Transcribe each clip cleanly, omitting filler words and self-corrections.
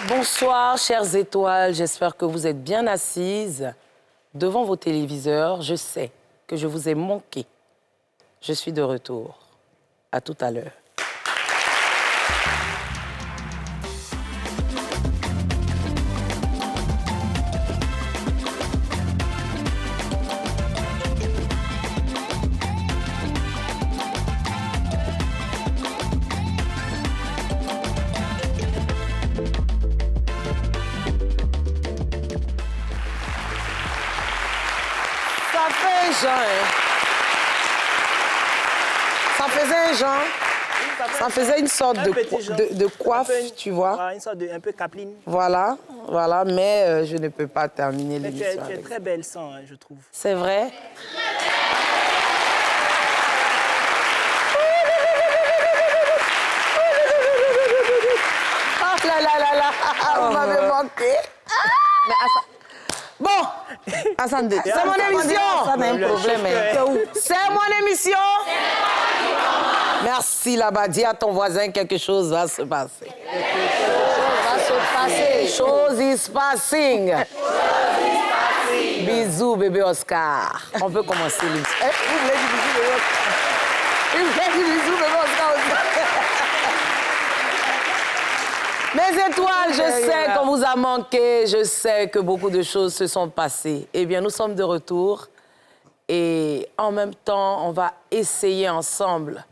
Bonsoir, chères étoiles. J'espère que vous êtes bien assises devant vos téléviseurs. Je sais que je vous ai manqué. Je suis de retour. À tout à l'heure. Ça fait un genre, hein? Ça faisait un genre. Ça faisait une sorte de coiffe, tu vois. Voilà, une sorte de un peu capeline. Voilà, voilà, mais je ne peux pas terminer Mais l'émission. tu es très belle sans, hein, je trouve. C'est vrai? Oh là là là là, vous m'avez manqué. Bon, Hassan, c'est mon émission. Ça n'a un problème. C'est mon émission. Merci là-bas. Dis à ton voisin quelque chose va se passer. Chose is passing. Bisous, bébé Oscar. On peut commencer l'émission. Vous voulez du bisou, bébé Oscar? Il voulait du bisou, bébé Oscar aussi. Mes étoiles, je sais qu'on vous a manqué. Je sais que beaucoup de choses se sont passées. Eh bien, nous sommes de retour. Et en même temps, on va essayer ensemble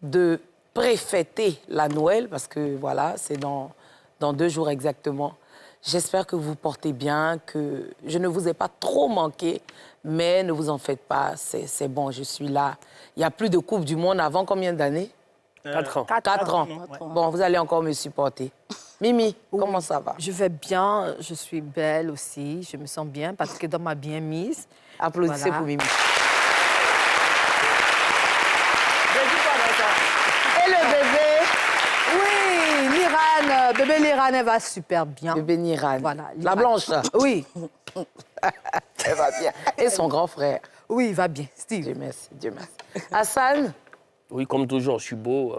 de préfêter la Noël, parce que voilà, c'est dans 2 jours exactement. J'espère que vous portez bien, que je ne vous ai pas trop manqué, mais ne vous en faites pas, c'est bon, je suis là. Il n'y a plus de Coupe du Monde avant combien d'années? 4 ans. 4 ans. Ouais. Bon, vous allez encore me supporter. Mimi, comment ça va? Je vais bien, je suis belle aussi, je me sens bien parce que dans ma bien mise. Applaudissez Voilà. pour Mimi. Je dis pas dans ça. Et le bébé? Oui, Liran, bébé Liran, elle va super bien. Bébé Niran. Voilà, La blanche, là. Oui, Elle va bien. Et son grand frère. oui, il va bien. Dieu Steve. merci, Dieu merci. Hassan? Oui, comme toujours, je suis beau.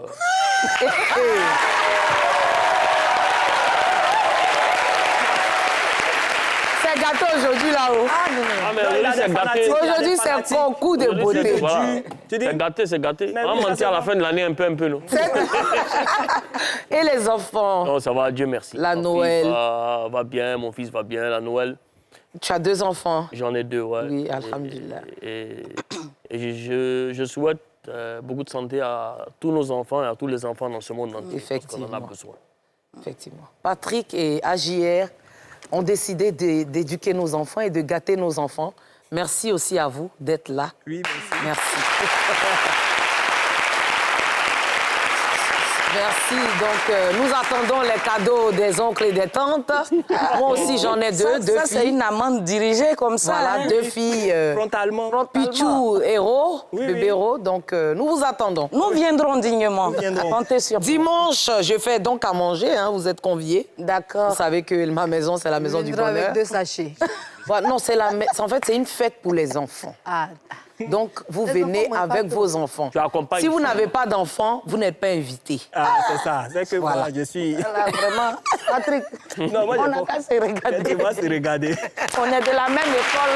C'est gâteau aujourd'hui là-haut. Ah, mais Non, il a aujourd'hui, c'est des gâté. fanatiques. Aujourd'hui, c'est concours de Aujourd'hui, beauté. voilà. Tu dis- C'est gâté, c'est gâté. Mais On va oui, ça, mentir à ça la va. fin de l'année un peu, non? Et les enfants? Non, ça va, Dieu merci. La Ma Noël. fille va bien, mon fils va bien, la Noël. Tu as 2 enfants? J'en ai 2, ouais. Oui, alhamdulillah. Et je souhaite beaucoup de santé à tous nos enfants et à tous les enfants dans ce monde entier. Effectivement. Parce qu'on en a besoin. Effectivement. Patrick et AJR ont décidé d'éduquer nos enfants et de gâter nos enfants. Merci aussi à vous d'être là. Oui, merci. Merci. Merci. Donc, nous attendons les cadeaux des oncles et des tantes. Moi aussi, j'en ai 2 Ça, c'est filles. une amende dirigée comme ça. Voilà, hein. 2 filles. Frontalement. Pichou, Héros, Oui, bébé oui. Héros. Donc, nous vous attendons. Nous viendrons dignement. Nous viendrons. Comptez sur nous. Dimanche, je fais donc à manger. Hein, vous êtes conviés. D'accord. Vous savez que ma maison, c'est la maison du Viendra bonheur. avec 2 sachets. Voilà, non, en fait, c'est une fête pour les enfants. Ah, Donc, vous Les venez enfants, moi, avec pas vos enfants. Tu accompagnes. Si vous n'avez pas d'enfants, vous n'êtes pas invité. Ah, c'est ça. C'est que Voilà. moi, je suis... Là, vraiment, Patrick, Non, moi, on je n'a qu'à se regarder. Tu vas se regarder. On est de la même école.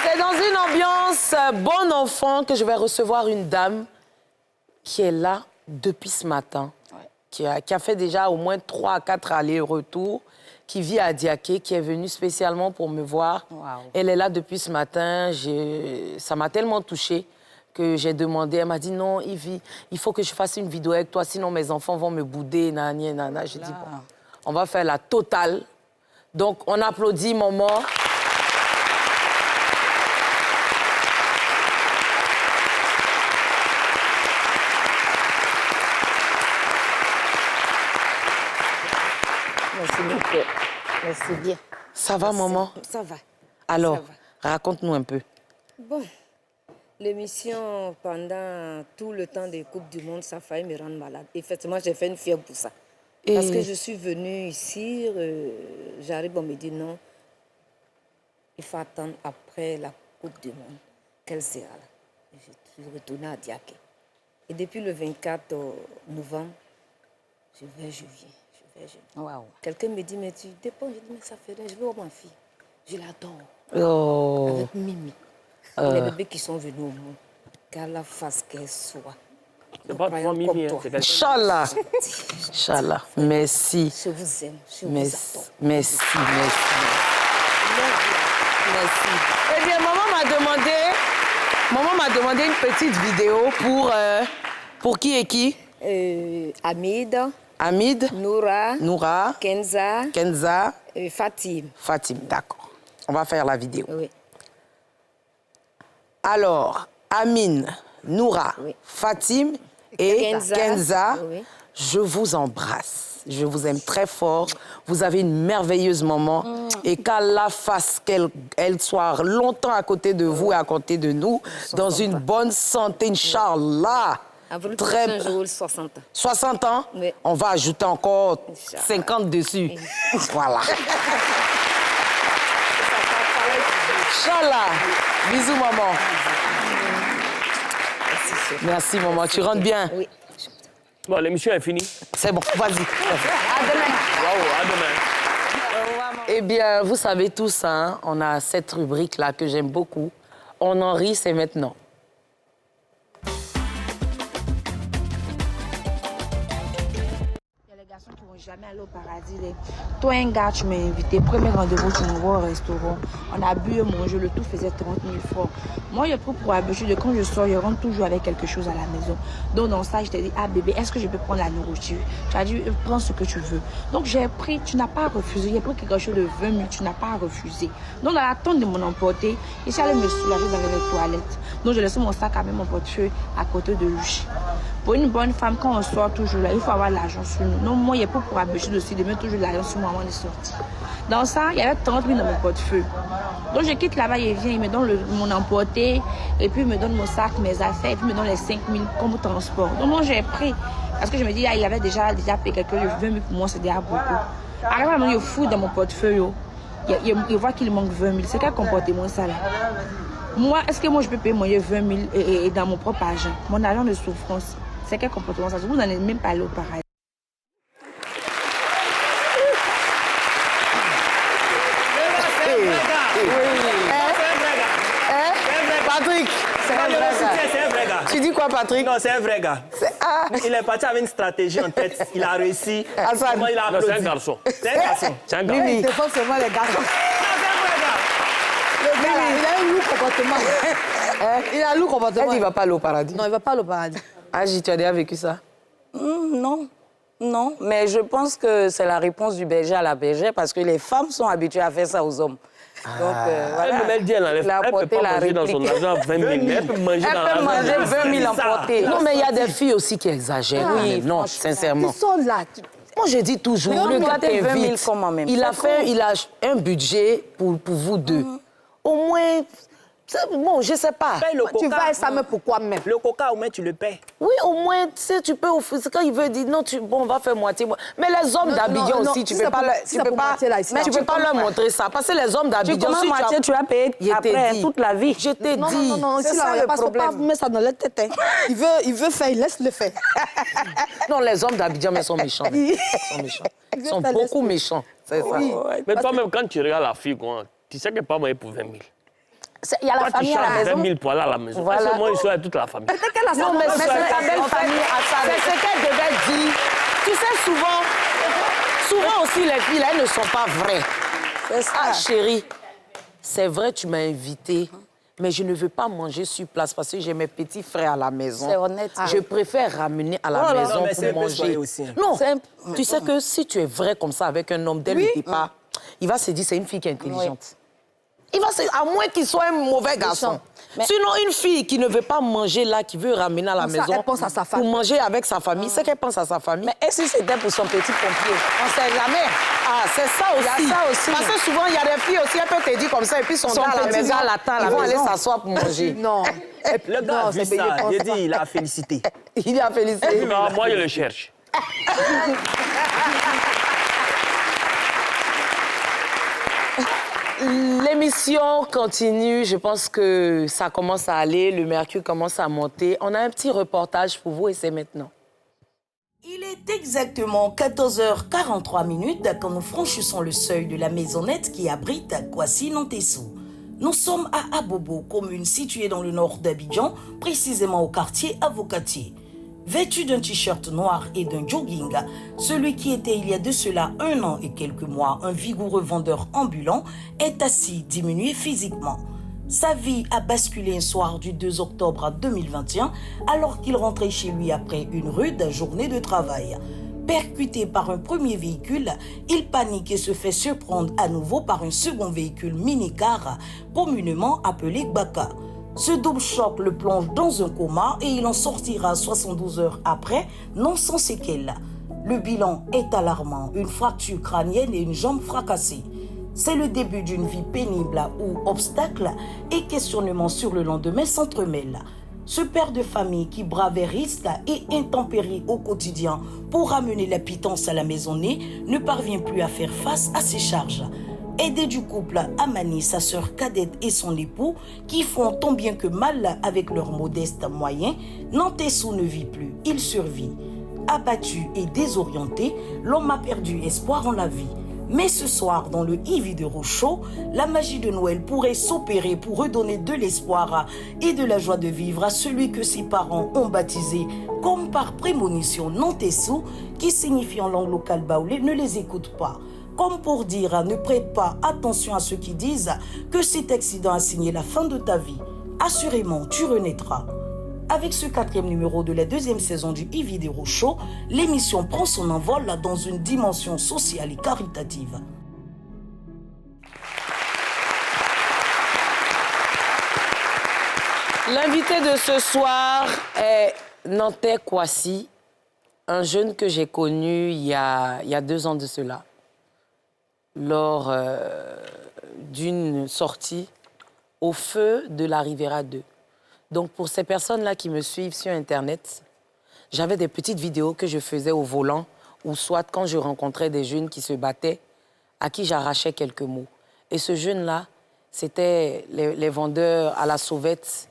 C'est dans une ambiance bon enfant que je vais recevoir une dame qui est là depuis ce matin, qui a fait déjà au moins 3 à 4 allers-retours, qui vit à Diaké, qui est venue spécialement pour me voir. Wow. Elle est là depuis ce matin. Ça m'a tellement touchée que j'ai demandé. Elle m'a dit non, Ivy, il faut que je fasse une vidéo avec toi, sinon mes enfants vont me bouder, nani, nana. J'ai dit bon, on va faire la totale. Donc, on applaudit maman. Merci beaucoup. Merci bien. Ça va, maman? Ça va. Alors, Ça va. raconte-nous un peu. Bon, l'émission, pendant tout le temps des Coupes du Monde, ça a failli me rendre malade. Effectivement, j'ai fait une fièvre pour ça. Parce que je suis venue ici, j'arrive, on me dit non, il faut attendre après la Coupe du Monde. Quelle sera là? Je suis retournée à Diaké. Et depuis le 24 novembre, je viens. Waouh. Quelqu'un me dit, mais tu dépends. Je dis, mais ça fait rien, je veux voir ma fille. Je l'adore. Oh. Avec Mimi. Les bébés qui sont venus au monde. Qu'elle la fasse qu'elle soit. C'est pas toi, Mimi, hein, c'est quelqu'un. Inch'Allah. Inch'Allah. Merci. Je vous aime, je vous Merci. adore. Merci. Merci. Eh bien, maman m'a demandé une petite vidéo pour qui et qui? Hamid, Hamid, Noura, Kenza, Fatim. Fatim, d'accord. On va faire la vidéo. Oui. Alors, Amine, Noura, Oui. Fatim et Kenza, oui. je vous embrasse. Je vous aime très fort. Vous avez une merveilleuse maman. Et qu'Allah fasse qu'elle soit longtemps à côté de vous et à côté de nous, dans une bonne santé, Inch'Allah. Avant le Très prochain jour, 60 ans. 60 ans, Oui. on va ajouter encore Inch'Allah. 50 dessus. Voilà. Inch'Allah. Bisous, maman. Merci, maman. Tu rentres bien? Oui. Bon, l'émission est finie. C'est bon, vas-y. À demain. Waouh, à demain. Eh bien, vous savez tous, hein, on a cette rubrique-là que j'aime beaucoup. On en rit, c'est maintenant. Il y a les garçons qui vont jamais aller au paradis. Toi, un gars, tu m'as invité. Premier rendez-vous, tu m'envoies au restaurant. On a bu et mangé. Le tout faisait 30 000 francs. Moi, j'ai pris pour habitude de quand je sors, je rentre toujours avec quelque chose à la maison. Donc, dans ça, je t'ai dit, ah bébé, est-ce que je peux prendre la nourriture? Tu as dit, prends ce que tu veux. Donc, j'ai pris, tu n'as pas refusé. J'ai pris quelque chose de 20 000, tu n'as pas refusé. Donc, dans l'attente de mon emporter, je suis allée me soulager dans les toilettes. Donc, j'ai laissé mon sac avec mon portefeuille à côté de lui. Pour une bonne femme, quand on sort toujours là, il faut avoir l'argent sur nous. Donc, moi, il n'y a pas pour habitude aussi de mettre toujours l'argent sur moi avant de sortir. Dans ça, il y avait 30 000 dans mon portefeuille. Donc, je quitte là-bas, il vient, il me donne mon emporté, et puis il me donne mon sac, mes affaires, et puis il me donne les 5 000 comme transport. Donc, moi, j'ai pris. Parce que je me dis, ah, il avait déjà payé quelque chose, 20 000 pour moi, c'est déjà beaucoup. Arrive à un moment, il fouille dans mon portefeuille. Il voit qu'il manque 20 000. C'est quel comportement ça là? Moi, est-ce que moi, je peux payer manger 20 000 et dans mon propre argent? Mon argent de souffrance. C'est quel comportement ça? Vous n'en êtes même pas allé au paradis. Patrick, C'est un vrai gars. tu dis quoi, Patrick? Non, c'est un vrai gars. Il est parti avec une stratégie en tête. Il a réussi. Hassan. Comment il a Non, c'est un applaudi. garçon. C'est un garçon. C'est un garçon. Mimi. Défend seulement les garçons. Non, c'est un vrai gars. Le gars, il a un lourd comportement. Il a un lourd comportement. Elle dit, il va pas aller au paradis. Non, il va pas aller au paradis. Agi, tu as déjà vécu ça? Non, mais je pense que c'est la réponse du berger à la bergère parce que les femmes sont habituées à faire ça aux hommes. Donc, voilà. Elle dit, elle Il a ne peut apporté pas la manger dans son réplique. argent 20 000, mais elle peut manger dans Elle peut l'argent. manger 20 000 ça. emportés. Non, mais il y a des filles aussi qui exagèrent. Oui, quand même. Non, franchement. sincèrement. Ils sont là. Moi, je dis toujours, Mais on le gars comptait 20 000 t'invite. comment même? Il a C'est il a un budget pour vous deux. Au moins, bon, je sais pas. Paye le coca. Tu vas à ça, mais pourquoi même? Le coca, au moins, tu le payes. Oui, au moins, tu sais, tu peux offrir. Quand il veut dire non, bon, on va faire moitié. Mais les hommes Non, d'Abidjan non, aussi, non, tu si peux c'est pas, pour- leur- si tu c'est peux pour pas, moitié, là, ici, mais tu tu peux pas leur montrer ça. Parce que les hommes Tu d'Abidjan, commences si moitié, tu as payé Je t'ai après dit. toute la vie. Je t'ai Non, dit. non, non, C'est ici, ça, là, le parce que problème. pas mettre ça dans la tête. Hein. Il veut faire, laisse-le faire. Non, les hommes d'Abidjan, mais sont méchants. Ils sont méchants. Ils sont faire beaucoup laisse-le. méchants. C'est ça. Mais toi-même, quand tu regardes la fille, quoi, tu sais qu'elle n'est pas mariée pour 20 000. Il y a la Toi, tu famille à la charges maison. 20 000 pour aller à la maison. Voilà. Voilà. Moi, je suis avec toute la famille. Non, mais c'est ta belle famille à ça. C'est ce qu'elle devait dire. Tu sais, souvent aussi, les filles, là, elles ne sont pas vraies. C'est ça. Ah, chérie, c'est vrai, tu m'as invitée, mais je ne veux pas manger sur place parce que j'ai mes petits frères à la maison. C'est honnête. Je préfère ramener à la Oh là, maison non, mais c'est un pour peu manger. soyeux aussi, hein. Non, C'est tu sais que si tu es vrai comme ça avec un homme dès le départ, il va se dire c'est une fille qui est intelligente. Il va se... À moins qu'il soit un mauvais garçon. Mais- Sinon, une fille qui ne veut pas manger là, qui veut ramener à la Comme ça, maison elle pense à sa pour famille. manger avec sa famille, c'est qu'elle pense à sa famille. Mais est-ce que c'était pour son petit pompier? On ne sait jamais. Ah, c'est ça aussi. Il y a ça aussi. Parce que souvent, il y a des filles aussi, elles peuvent te dire comme ça, et puis son gars à la petit maison, gars l'attend à la ils vont maison. aller s'asseoir pour manger. Non. Le gars Non, a vu c'est payé, ça. pense Il a pas. dit, il a félicité. Il a félicité. Non, moi, je le cherche. l'émission continue. Je pense que ça commence à aller. Le mercure commence à monter. On a un petit reportage pour vous et c'est maintenant. Il est exactement 14h43 quand nous franchissons le seuil de la maisonnette qui abrite Kwasi Nantessou. Nous sommes à Abobo, commune située dans le nord d'Abidjan, précisément au quartier Avocatier. Vêtu d'un t-shirt noir et d'un jogging, celui qui était il y a de cela 1 an et quelques mois un vigoureux vendeur ambulant est assis diminué physiquement. Sa vie a basculé un soir du 2 octobre 2021 alors qu'il rentrait chez lui après une rude journée de travail. Percuté par un premier véhicule, il panique et se fait surprendre à nouveau par un second véhicule mini-car, communément appelé Baka. Ce double choc le plonge dans un coma et il en sortira 72 heures après, non sans séquelles. Le bilan est alarmant, une fracture crânienne et une jambe fracassée. C'est le début d'une vie pénible où obstacles et questionnements sur le lendemain s'entremêlent. Ce père de famille qui bravait risques et intempéries au quotidien pour ramener la pitance à la maisonnée ne parvient plus à faire face à ses charges. Aidé du couple Amani, sa sœur cadette et son époux, qui font tant bien que mal avec leurs modestes moyens, Nantessou ne vit plus, il survit. Abattu et désorienté, l'homme a perdu espoir en la vie. Mais ce soir, dans le Ivy de Rochaud, la magie de Noël pourrait s'opérer pour redonner de l'espoir et de la joie de vivre à celui que ses parents ont baptisé comme par prémonition Nantessou, qui signifie en langue locale baoulé ne les écoute pas. Comme pour dire ne prête pas attention à ceux qui disent que cet accident a signé la fin de ta vie. Assurément, tu renaîtras. Avec ce 4e numéro de la 2e saison du Ivy des Rochaux, l'émission prend son envol dans une dimension sociale et caritative. L'invité de ce soir est Nantais Kwasi, un jeune que j'ai connu il y a 2 ans de cela, lors d'une sortie au feu de la Riviera 2. Donc, pour ces personnes-là qui me suivent sur Internet, j'avais des petites vidéos que je faisais au volant ou soit quand je rencontrais des jeunes qui se battaient, à qui j'arrachais quelques mots. Et ce jeune-là, c'était les vendeurs à la sauvette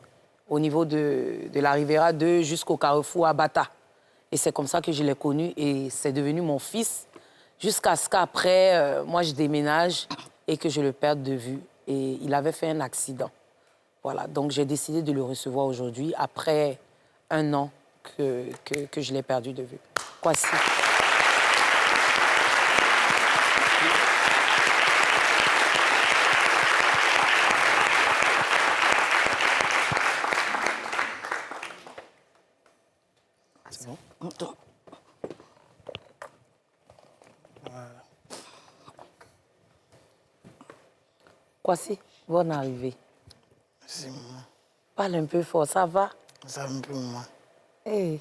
au niveau de la Riviera 2 jusqu'au carrefour à Bata. Et c'est comme ça que je l'ai connu et c'est devenu mon fils jusqu'à ce qu'après, moi, je déménage et que je le perde de vue. Et il avait fait un accident. Voilà, donc j'ai décidé de le recevoir aujourd'hui, après 1 an que je l'ai perdu de vue. Kwasi. C'est bon? Kwasi, bonne arrivée. C'est moi. Parle un peu fort, ça va? Ça va un peu moins. Hey.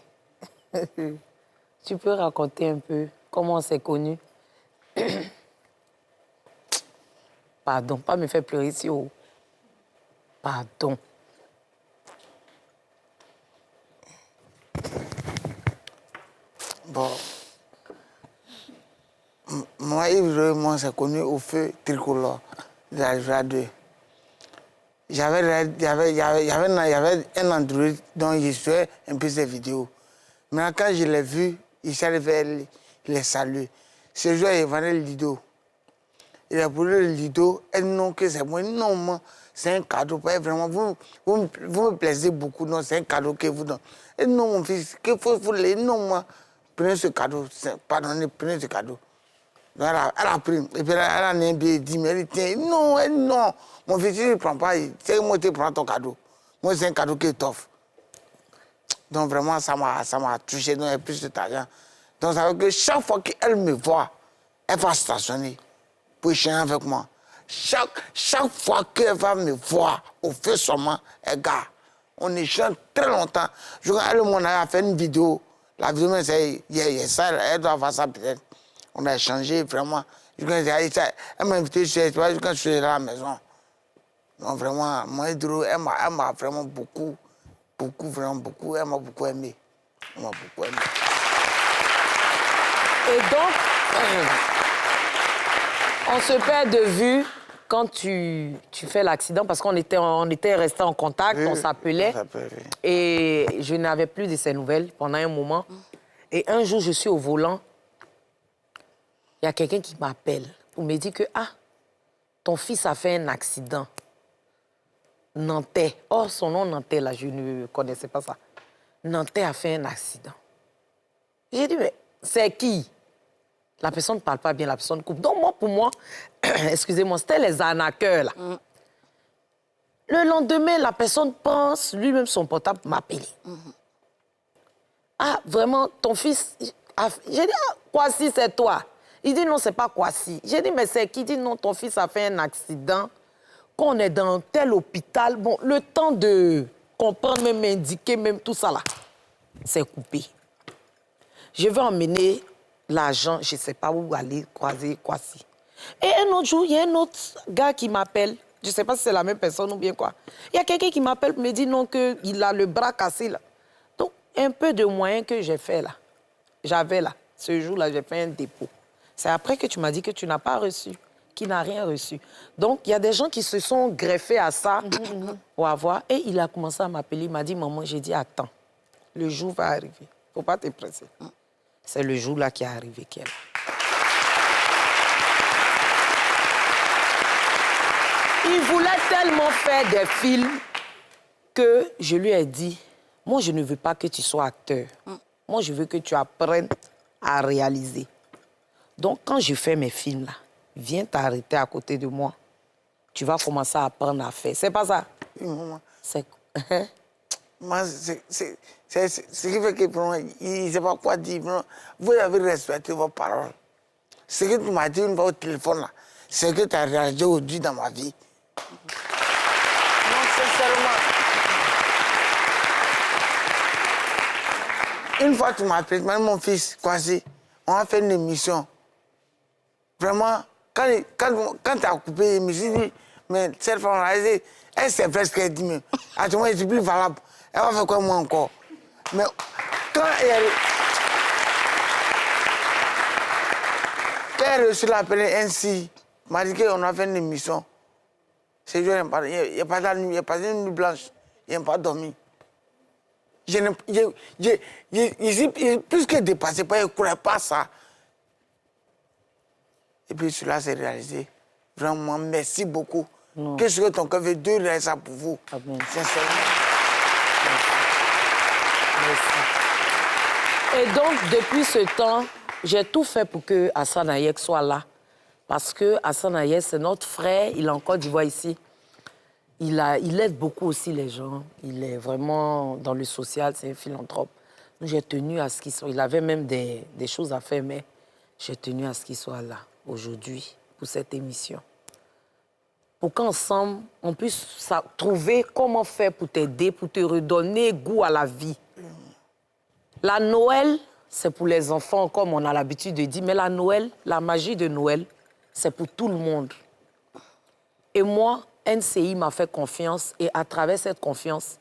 Tu peux raconter un peu comment on s'est connus? Pardon, pas me faire pleurer ici. Oh. Pardon. Bon. Moi, Yves, on s'est connus au feu tricolore de la Riviera 2. J'avais un Android dont je jouais un peu ces vidéos. Maintenant, quand je l'ai vu, il s'est arrivé les saluer. Ce jour, il vendait le Lido. Il a voulu le Lido, et non, que c'est moi. Non, c'est un cadeau. Vraiment, vous me plaisez beaucoup. Non, c'est un cadeau que vous donnez. Et non, mon fils, qu'il faut vous le. Non, moi, prenez ce cadeau. Pardonnez, prenez ce cadeau. Donc, elle a pris. Et puis, elle a un billet, 10 000. Elle dit, tiens, non, non. Mon fils, il ne prend pas. C'est moi qui prends ton cadeau. Moi, c'est un cadeau qui t'offre. Donc, vraiment, ça m'a touché. Donc, il y a plus d'argent. Donc, ça veut dire que chaque fois qu'elle me voit, elle va stationner pour échanger avec moi. Chaque fois qu'elle va me voir au feu seulement, elle garde. On échange très longtemps. Elle m'a fait une vidéo. La vidéo, c'est ça, elle doit avoir ça peut-être. On a échangé vraiment. Elle m'a invité chez toi quand je suis à la maison. Donc vraiment, moi, elle m'a vraiment beaucoup, vraiment beaucoup, elle m'a beaucoup aimé. Elle m'a beaucoup aimé. Et donc, on se perd de vue quand tu fais l'accident, parce qu'on était restés en contact, on s'appelait, et je n'avais plus de ses nouvelles pendant un moment. Et un jour, je suis au volant, il y a quelqu'un qui m'appelle pour me dire que, ton fils a fait un accident. Nantais. Oh, son nom Nantais, là, je ne connaissais pas ça. Nantais a fait un accident. J'ai dit, mais c'est qui? La personne ne parle pas bien, la personne coupe. Donc, pour moi, excusez-moi, c'était les arnaqueurs, là. Le lendemain, la personne pense, lui-même, son portable m'appeler. Vraiment, ton fils... J'ai dit, Kwasi, c'est toi. Il dit, non, c'est pas Kwasi. J'ai dit, mais c'est qui? Il dit, non, ton fils a fait un accident, qu'on est dans tel hôpital. Bon, le temps de comprendre, même indiquer, même tout ça, là, c'est coupé. Je vais emmener l'argent, je ne sais pas où aller croiser Kwasi. Et un autre jour, il y a un autre gars qui m'appelle. Je ne sais pas si c'est la même personne ou bien quoi. Il y a quelqu'un qui m'appelle pour me dire non, qu'il a le bras cassé, là. Donc, un peu de moyens que j'ai fait, là. J'avais, là. Ce jour-là, j'ai fait un dépôt. C'est après que tu m'as dit que tu n'as pas reçu, qu'il n'a rien reçu. Donc, il y a des gens qui se sont greffés à ça pour avoir. Et il a commencé à m'appeler. Il m'a dit, maman, j'ai dit, attends, le jour va arriver. Il ne faut pas te presser. C'est le jour-là qui est arrivé qui est là. Il voulait tellement faire des films que je lui ai dit, moi, je ne veux pas que tu sois acteur. Moi, je veux que tu apprennes à réaliser. Donc, quand je fais mes films, là, viens t'arrêter à côté de moi. Tu vas commencer à apprendre à faire. C'est pas ça? C'est... Moi, c'est ce qui fait que il ne sait pas quoi dire. Vous avez respecté vos paroles. Ce que tu m'as dit une fois au téléphone, là, c'est que tu as réalisé aujourd'hui dans ma vie. Non, sincèrement. Une fois, tu m'as appelé, mon fils, Kwasi, on a fait une émission. Vraiment, quand tu as coupé l'émission, je me suis dit, mais cette femme-là, elle sait presque qu'elle dit, mais à ce moment, je ne suis plus valable. Elle va faire quoi, moi, encore? Mais quand elle a reçu l'appel ainsi, m'a dit qu'on a fait une émission. Ce jour, il n'y a pas de nuit, il n'y a pas de nuit blanche, il n'y a pas dormi. J'ai plus que dépassé, je ne croyais pas ça. Et puis cela s'est réalisé. Vraiment, merci beaucoup. Qu'est-ce que ton cœur veut de réaliser ça pour vous? Sincèrement. Et donc, depuis ce temps, j'ai tout fait pour que Hassan Ayek soit là. Parce que Hassan Ayek, c'est notre frère, il est en Côte d'Ivoire ici. Il aide beaucoup aussi les gens. Il est vraiment dans le social, c'est un philanthrope. J'ai tenu à ce qu'il soit. Il avait même des choses à faire, mais j'ai tenu à ce qu'il soit là aujourd'hui pour cette émission. Pour qu'ensemble, on puisse trouver comment faire pour t'aider, pour te redonner goût à la vie. La Noël, c'est pour les enfants, comme on a l'habitude de dire, mais la Noël, la magie de Noël, c'est pour tout le monde. Et moi, NCI m'a fait confiance et à travers cette confiance,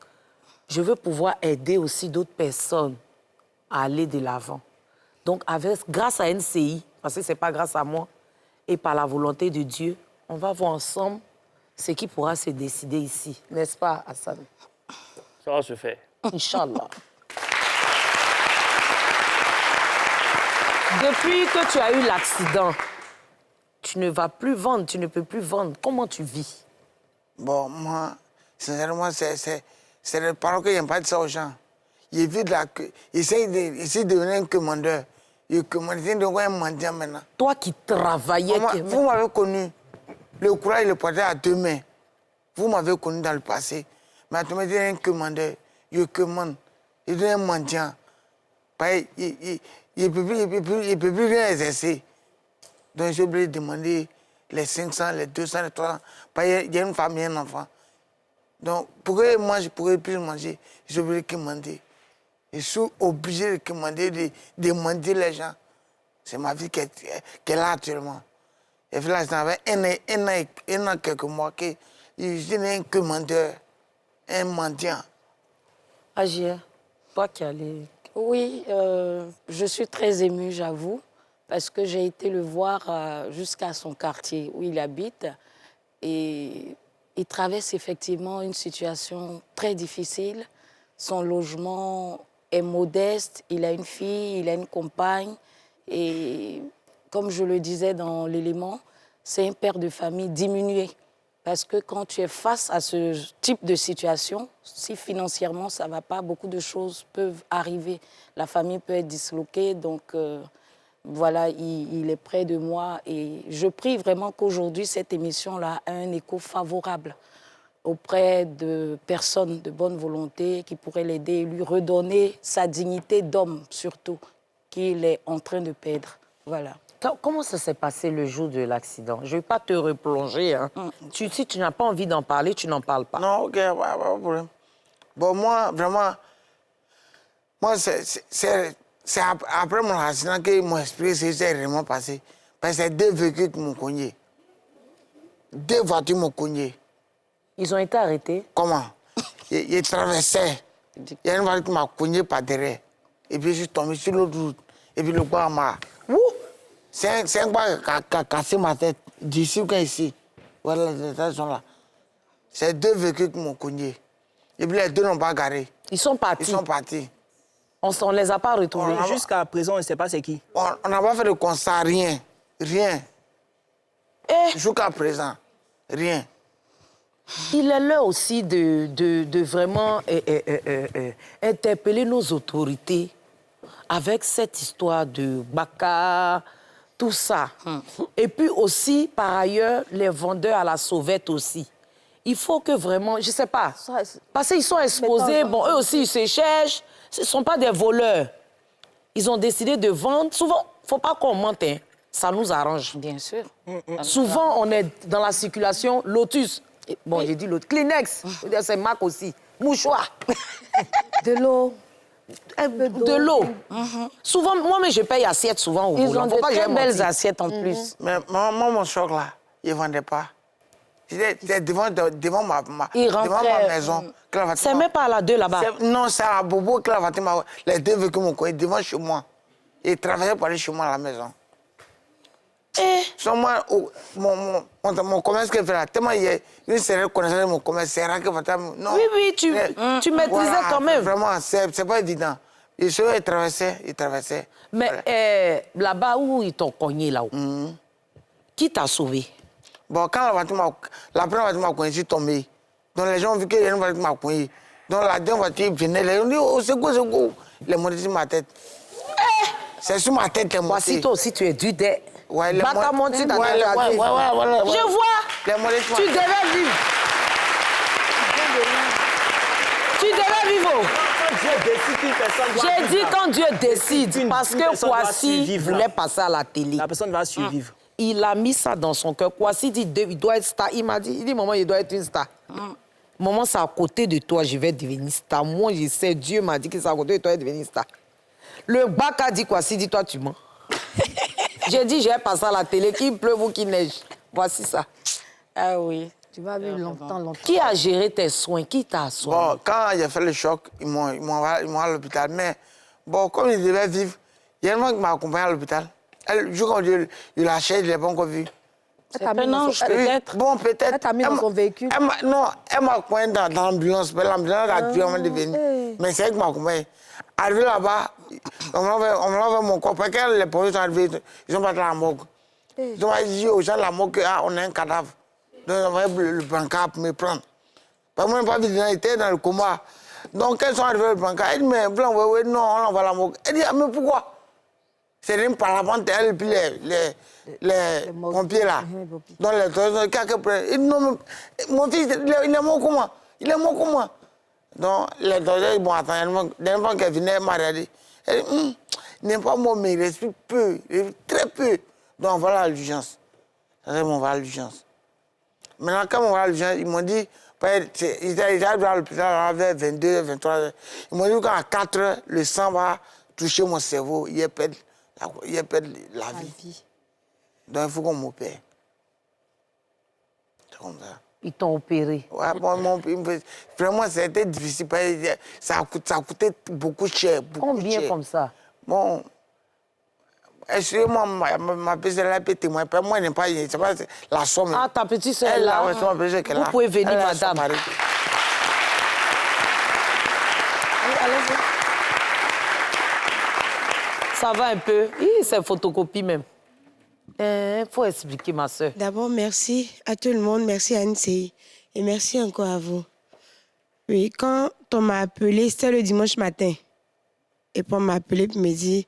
je veux pouvoir aider aussi d'autres personnes à aller de l'avant. Donc, grâce à NCI, parce que ce n'est pas grâce à moi, et par la volonté de Dieu, on va voir ensemble ce qui pourra se décider ici. N'est-ce pas, Hassan? Ça va se faire. Inch'Allah. Depuis que tu as eu l'accident, tu ne vas plus vendre, tu ne peux plus vendre. Comment tu vis? Bon, moi, sincèrement, c'est les paroles que je n'aime pas dire ça aux gens. J'ai vu essayer de devenir un commandeur. Je commandais de un mendiant maintenant. Toi qui travaillais... Vous m'avez connu. Le courage, il le portait à deux mains. Vous m'avez connu dans le passé. Mais tu me dis un commandeur. Je commande. Je deviens un mendiant. Il ne peut plus rien exercer. Donc j'ai oublié de demander les 500, les 200, les 300. Il y a une femme et un enfant. Donc pour que moi je pourrais plus manger, j'ai oublié de commander. Je suis obligé de commander, de demander les gens. C'est ma vie qu'elle a actuellement. Et puis là, ça fait un an, quelques mois que je suis un commandeur, un mendiant. Agia, toi qui allais... Oui, je suis très émue, j'avoue, parce que j'ai été le voir jusqu'à son quartier où il habite. Et il traverse effectivement une situation très difficile. Son logement est modeste, il a une fille, il a une compagne. Et comme je le disais dans l'élément, c'est un père de famille diminué. Parce que quand tu es face à ce type de situation, si financièrement ça ne va pas, beaucoup de choses peuvent arriver. La famille peut être disloquée, donc voilà, il est près de moi. Et je prie vraiment qu'aujourd'hui, cette émission-là ait un écho favorable auprès de personnes de bonne volonté qui pourraient l'aider et lui redonner sa dignité d'homme, surtout, qu'il est en train de perdre. Voilà. Comment ça s'est passé le jour de l'accident? Je ne vais pas te replonger. Hein. Si tu n'as pas envie d'en parler, tu n'en parles pas. Non, ok, pas de problème. Bon, moi, vraiment, c'est après mon accident qu'ils m'ont expliqué ce qui s'est vraiment passé. Parce que c'est 2 véhicules qui m'ont cogné. 2 voitures m'ont cogné. Ils ont été arrêtés? Comment? Ils traversaient. Il y a une voiture qui m'a cogné par derrière. Et puis je suis tombé sur l'autre route. Et puis le gars m'a... C'est un gars qui a cassé ma tête, d'ici ou ici. Voilà, les détails sont là. C'est 2 véhicules qui m'ont cogné. Et puis les 2 n'ont pas garé. Ils sont partis? Ils sont partis. On ne les a pas retrouvés? Jusqu'à présent, on ne sait pas c'est qui. On n'a pas fait de constat, rien. Rien. Jusqu'à présent, rien. Il est l'heure aussi de vraiment interpeller nos autorités avec cette histoire de Baka, tout ça. Et puis aussi, par ailleurs, les vendeurs à la sauvette aussi. Il faut que vraiment, je ne sais pas, parce qu'ils sont exposés, bon, eux aussi, ils se cherchent, ce ne sont pas des voleurs. Ils ont décidé de vendre. Souvent, il ne faut pas qu'on mente, hein. Ça nous arrange. Bien sûr. Souvent, on est dans la circulation Lotus. Bon, j'ai dit Lotus. Kleenex, c'est Mac aussi. Mouchoir. De l'eau. De l'eau. Souvent, moi, je paye assiette souvent au volant. Ils ont de très belles assiettes en plus. Mais moi, mon choc là, ils ne vendaient pas. C'était devant ma maison. C'est même pas à la 2 là-bas? Non, c'est à Bobo que la voiture les 2 véhicules m'ont connu devant chez moi. Ils travaillaient pour aller chez moi à la maison. Moi, mon commerce que fait là, tellement il y a une certaine connaissance de mon commerce, c'est rare que non. Oui, tu maîtrisais voilà, quand même. Vraiment, c'est pas évident. Ils traversaient. Mais là-bas où ils t'ont cogné là-haut, qui t'a sauvé? Bon, quand la première voiture m'a cogné, je suis tombé. Donc les gens ont vu qu'il y a une voiture qui m'a cogné. Donc la deuxième voiture venait, ils ont dit, oh, c'est quoi? Les montés sur ma tête. C'est sur ma tête, les montés. Voici toi aussi, tu es dû des... Ouais, Baka monte sur ta tête. Je vois. Tu devais vivre. Tu devais vivre. J'ai dit quand Dieu décide, parce que Kwasi voulait passer à la télé. La personne va survivre. Il a mis ça dans son cœur. Kwasi dit, il doit être star. Il m'a dit, maman, il doit être une star. Maman, c'est à côté de toi, je vais devenir star. Moi, je sais, Dieu m'a dit que c'est à côté de toi, je vais devenir star. Le Baka dit Kwasi, dit, toi, tu mens. J'ai dit, j'ai passé à la télé, qu'il pleuve ou qu'il neige. Voici ça. Ah oui. Tu vas vivre longtemps. Qui a géré tes soins? Qui t'a soigné? Bon, quand j'ai fait le choc, ils m'ont envoyé à l'hôpital. Mais, bon, comme ils devaient vivre, il y a une femme qui m'a accompagné à l'hôpital. Le jour quand je la cherche, je ne l'ai pas encore vue. Peut-être. Bon, peut-être. Elle t'a mis dans son véhicule? Non, elle m'a accompagné dans l'ambulance. L'ambulance a tué avant de venir. Mais c'est elle qui m'a accompagné. Arrivé là-bas, on m'a envoyé mon corps. Parce que les policiers sont arrivés, ils sont partis à la morgue. Ils ont dit aux gens de la morgue qu'on a un cadavre. Donc ils ont envoyé le brancard pour me prendre. Parce que moi, je n'ai pas vu, j'étais dans le coma. Donc quand ils sont arrivés le brancard, elle dit, mais vous l'envoyez? Non, on l'envoie à la morgue. Elle dit, ah, mais pourquoi? C'est une parlementaire, elle, puis les pompiers là. Donc les docteurs, il dit, non, mon fils, il est mort comment? Il est mort comment? Donc les docteurs, ils vont attendre. Dernière fois qu'elle venait, elle m'a regardé. Elle dit, il n'est pas mort, mais il respire peu, très peu. Donc voilà à l'urgence. C'est on va à l'urgence. Maintenant, quand on va à l'urgence, ils m'ont dit, ils arrivent à l'hôpital vers 22, 23 heures. Ils m'ont dit qu'à 4 heures, le sang va toucher mon cerveau, il perd la vie. Donc il faut qu'on m'opère. C'est comme ça. Ils t'ont opéré. Ouais, bon, vraiment, c'était difficile. Ça a coûté beaucoup cher. Combien comme ça? Bon, Excusez-moi, ma petite sœur, elle peut témoigner. Moi, je n'ai pas, c'est pas la somme. Ah, ta petite sœur est là. Ouais, c'est ma petite sœur qui est là. Vous pouvez venir, Elle a madame. son mari. Allez-y. Ça va un peu. C'est photocopie même. Il faut expliquer, ma soeur. D'abord, merci à tout le monde. Merci à Anne-Céi. Et merci encore à vous. Oui, quand on m'a appelé, c'était le dimanche matin. Et puis on m'a appelé pour me dire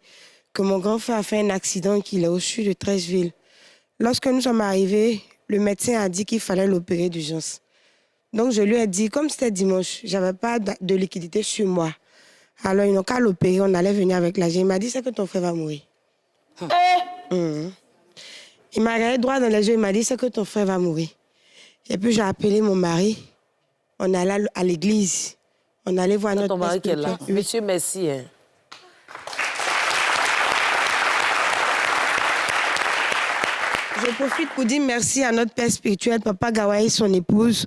que mon grand frère a fait un accident, qu'il est au CHU de Treichville. Lorsque nous sommes arrivés, le médecin a dit qu'il fallait l'opérer d'urgence. Donc je lui ai dit, comme c'était dimanche, je n'avais pas de liquidité sur moi. Alors ils n'ont qu'à l'opérer, on allait venir avec l'argent. Il m'a dit, c'est que ton frère va mourir. Il m'a regardé droit dans les yeux, il m'a dit, c'est que ton frère va mourir. Et puis j'ai appelé mon mari. On allait à l'église. On allait voir notre ton mari qui est là. Oui. Monsieur, merci. Hein. Je profite pour dire merci à notre père spirituel, Papa Gawaï et son épouse.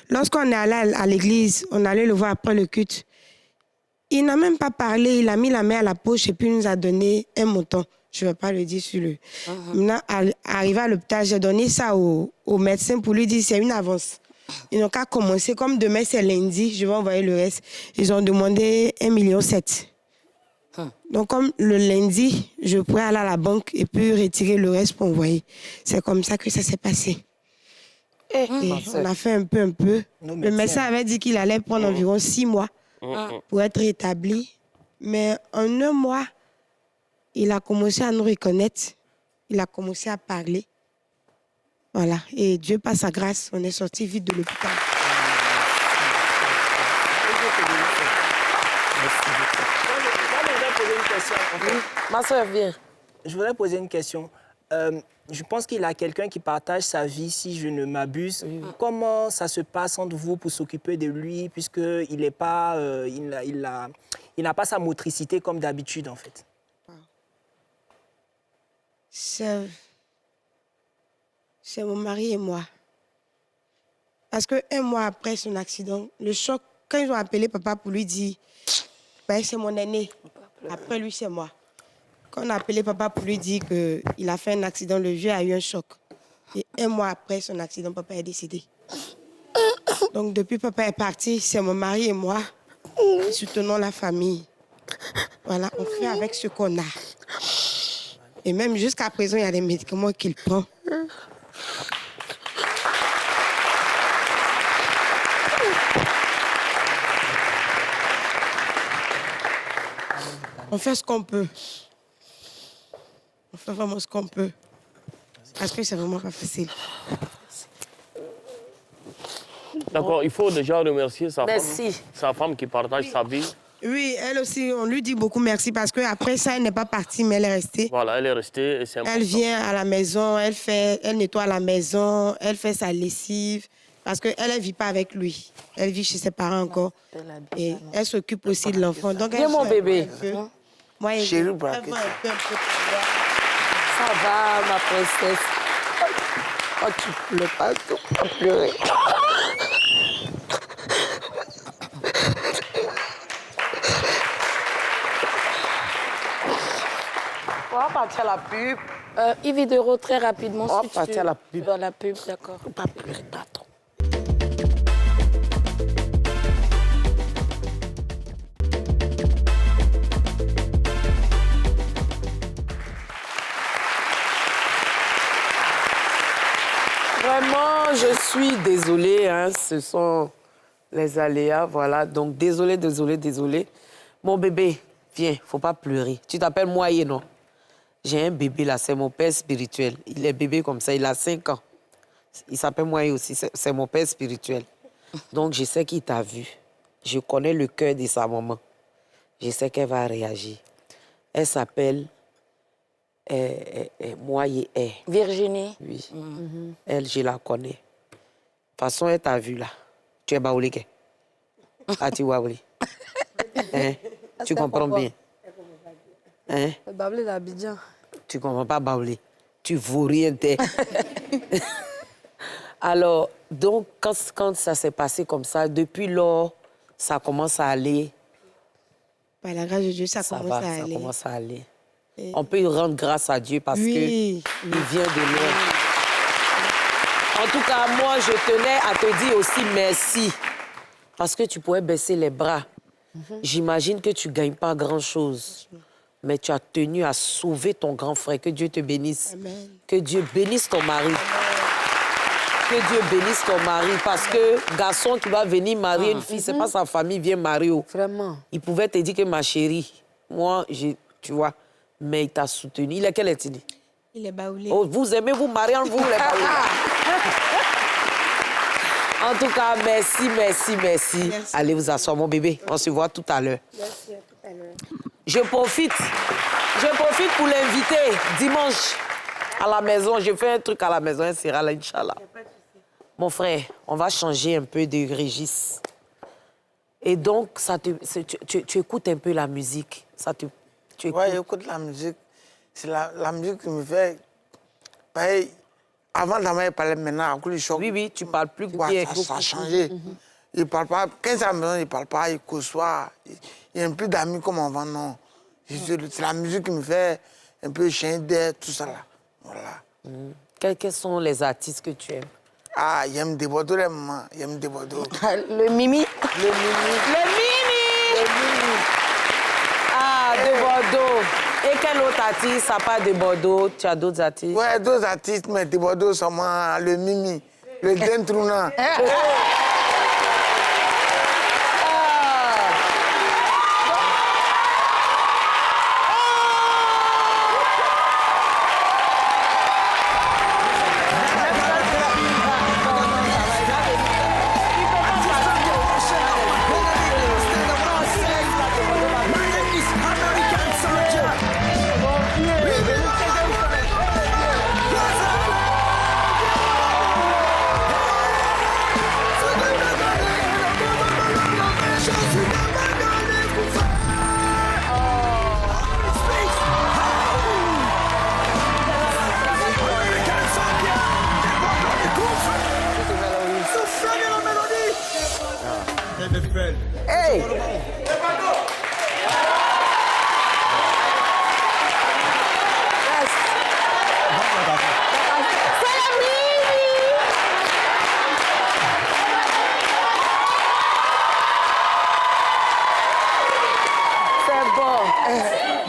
Lorsqu'on est allé à l'église, on allait le voir après le culte. Il n'a même pas parlé, il a mis la main à la poche et puis il nous a donné un montant. Je ne vais pas le dire sur le... Maintenant, arrivé à l'hôpital, j'ai donné ça au médecin pour lui dire c'est une avance. Ils n'ont qu'à commencer. Comme demain, c'est lundi, je vais envoyer le reste. Ils ont demandé 1,7 million. Donc, comme le lundi, je pourrais aller à la banque et puis retirer le reste pour envoyer. C'est comme ça que ça s'est passé. Et on a fait un peu. Le médecin avait dit qu'il allait prendre environ 6 mois pour être rétabli. Mais en 1 mois, il a commencé à nous reconnaître. Il a commencé à parler. Voilà. Et Dieu, par sa grâce, on est sorti vite de l'hôpital. Ma soeur, viens. Je voudrais poser une question. Je pense qu'il a quelqu'un qui partage sa vie, si je ne m'abuse. Comment ça se passe entre vous pour s'occuper de lui, puisqu'il n'est pas, il n'a pas sa motricité comme d'habitude, en fait? C'est mon mari et moi. Parce que 1 mois après son accident, le choc, quand ils ont appelé papa pour lui dire, ben, c'est mon aîné. Après lui, c'est moi. Quand on a appelé papa pour lui dire qu'il a fait un accident, le vieux a eu un choc. Et 1 mois après son accident, papa est décédé. Donc depuis papa est parti, c'est mon mari et moi qui soutenons la famille. Voilà, on fait avec ce qu'on a. Et même jusqu'à présent, il y a des médicaments qu'il prend. On fait ce qu'on peut. On fait vraiment ce qu'on peut. Parce que c'est vraiment pas facile. D'accord, il faut déjà remercier Merci. sa femme qui partage sa vie. Oui, elle aussi, on lui dit beaucoup merci parce qu'après ça, elle n'est pas partie, mais elle est restée. Voilà, elle est restée et c'est important. Elle vient à la maison, elle nettoie la maison, elle fait sa lessive. Parce qu'elle ne vit pas avec lui. Elle vit chez ses parents encore. Et elle s'occupe aussi de l'enfant. Viens, mon bébé. Moi, Chérie, braquette. Ça va, ma princesse. Oh, tu pleures pas, tu peux pleurer. On va partir à la pub. Yves Hidero, très rapidement, On va si partir tu... à la pub. Dans la pub, d'accord. Faut pas pleurer, pardon. Vraiment, je suis désolée, hein, ce sont les aléas, voilà. Donc, désolée. Mon bébé, viens, faut pas pleurer. Tu t'appelles Moyen, non? J'ai un bébé là, c'est mon père spirituel. Il est bébé comme ça, il a 5 ans. Il s'appelle Moyen aussi, c'est mon père spirituel. Donc, je sais qu'il t'a vu. Je connais le cœur de sa maman. Je sais qu'elle va réagir. Elle s'appelle... Moyen. Virginie. Oui. Elle, je la connais. De toute façon, elle t'a vu là. Tu es baoulé. Ah, tu vois, oui. Hein? Tu comprends bien. Hein? Baoulé d'Abidjan. Tu comprends pas baoulé. Tu vaux rien. Alors, donc, quand ça s'est passé comme ça, depuis lors, ça commence à aller. Par la grâce de Dieu, ça commence à aller. Ça commence à aller. on peut rendre grâce à Dieu parce qu'il vient de loin. En tout cas, moi, je tenais à te dire aussi merci. Parce que tu pourrais baisser les bras. J'imagine que tu ne gagnes pas grand-chose. Mais tu as tenu à sauver ton grand frère. Que Dieu te bénisse. Amen. Que Dieu bénisse ton mari. Que Dieu bénisse ton mari. Parce que garçon qui va venir marier une fille, c'est pas sa famille vient marier. Vraiment. Il pouvait te dire que ma chérie, moi, tu vois, mais il t'a soutenu. Il est quelle ethnie? Il est baoulé. Oh, vous aimez vous marier entre vous, les baoulés. En tout cas, merci, merci, merci. Allez vous asseoir, mon bébé. On se voit tout à l'heure. Merci, à tout à l'heure. Je profite pour l'inviter dimanche à la maison. Je fais un truc à la maison, un sera là, Inch'Allah. Mon frère, on va changer un peu de registre. Et donc, tu écoutes un peu la musique. Oui, j'écoute la musique. C'est la musique qui me fait... Pareil, avant d'en parler maintenant, à coup de choc. Oui, tu parles plus bien. Ça a changé. Il parle pas. Quand c'est à la maison, il parle pas, il causoie. Il n'y a plus d'amis comme avant, non. C'est la musique qui me fait un peu changer tout ça là. Voilà. Quels sont les artistes que tu aimes? Ah, il aime des Bordeaux, les mamans. Il aime des Bordeaux. Le Mimi. Le Mimi. Le Mimi. Ah, de Bordeaux. Et quel autre artiste, à part de Bordeaux, tu as d'autres artistes? Oui, d'autres artistes, mais de Bordeaux, seulement le Mimi, le Dentrouna. Hey!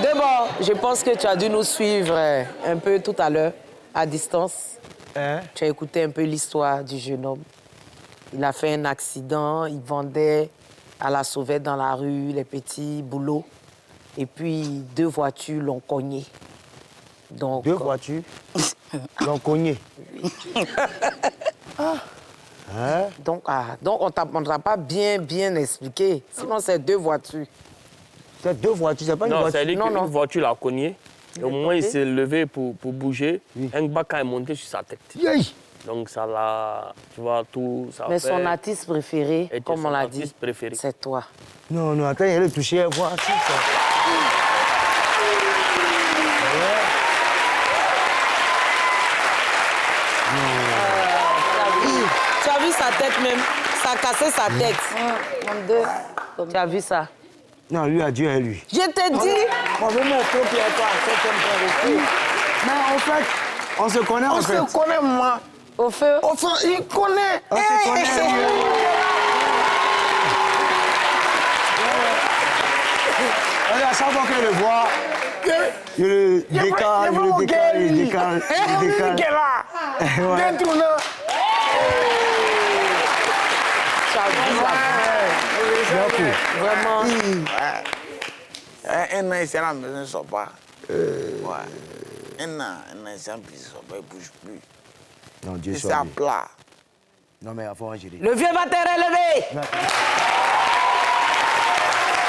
D'abord, je pense que tu as dû nous suivre un peu tout à l'heure, à distance. Tu as écouté un peu l'histoire du jeune homme. Il a fait un accident, il vendait à la sauvette dans la rue les petits boulots. Et puis, 2 voitures l'ont cogné. Donc, 2 voitures l'ont cogné. Donc, on ne t'a pas bien expliqué. Sinon, c'est 2 voitures. C'est 2 voitures, c'est pas une voiture. Non, une voiture l'a cogné. Et au moment où il s'est levé pour bouger, un baka est monté sur sa tête. Donc ça l'a, tu vois, tout ça. Mais son artiste préféré, comme on l'a dit, c'est toi. Non, non, attends, il a touché, voir si ça. Tu as vu sa tête même? Ça a cassé sa tête. Tu as vu ça? Non, lui a Dieu et lui. Je t'ai dit. On veut mettre au pied à toi, mais en fait, on se connaît en fait. On se connaît, moi. Au feu? Au feu, il connaît. On se connaît. À chaque fois qu'elle le voit, il le décale, il le décale, il le décale. Il le décale. Vraiment. Un an, il sera à la maison, il ne sort pas. Ouais. Un an, il sort pas, il ne bouge plus. Non, Dieu soit à plat. Non, mais avant, j'ai dit. Le vieux va te relever.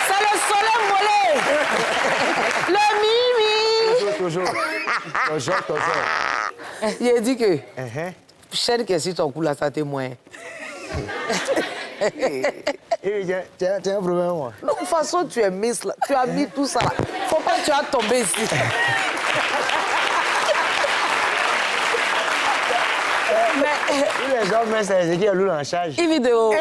C'est le soleil mollet. Le Mimi. Toujours. Il a dit que, chaîne qui est sur ton cou là, ça témoigne. Tu as un problème, moi. De toute façon, tu es miss là. Tu as mis tout ça là. Faut pas que tu as tombé ici. Les gens mettent ça, Ezekiel Loul en charge. Une vidéo.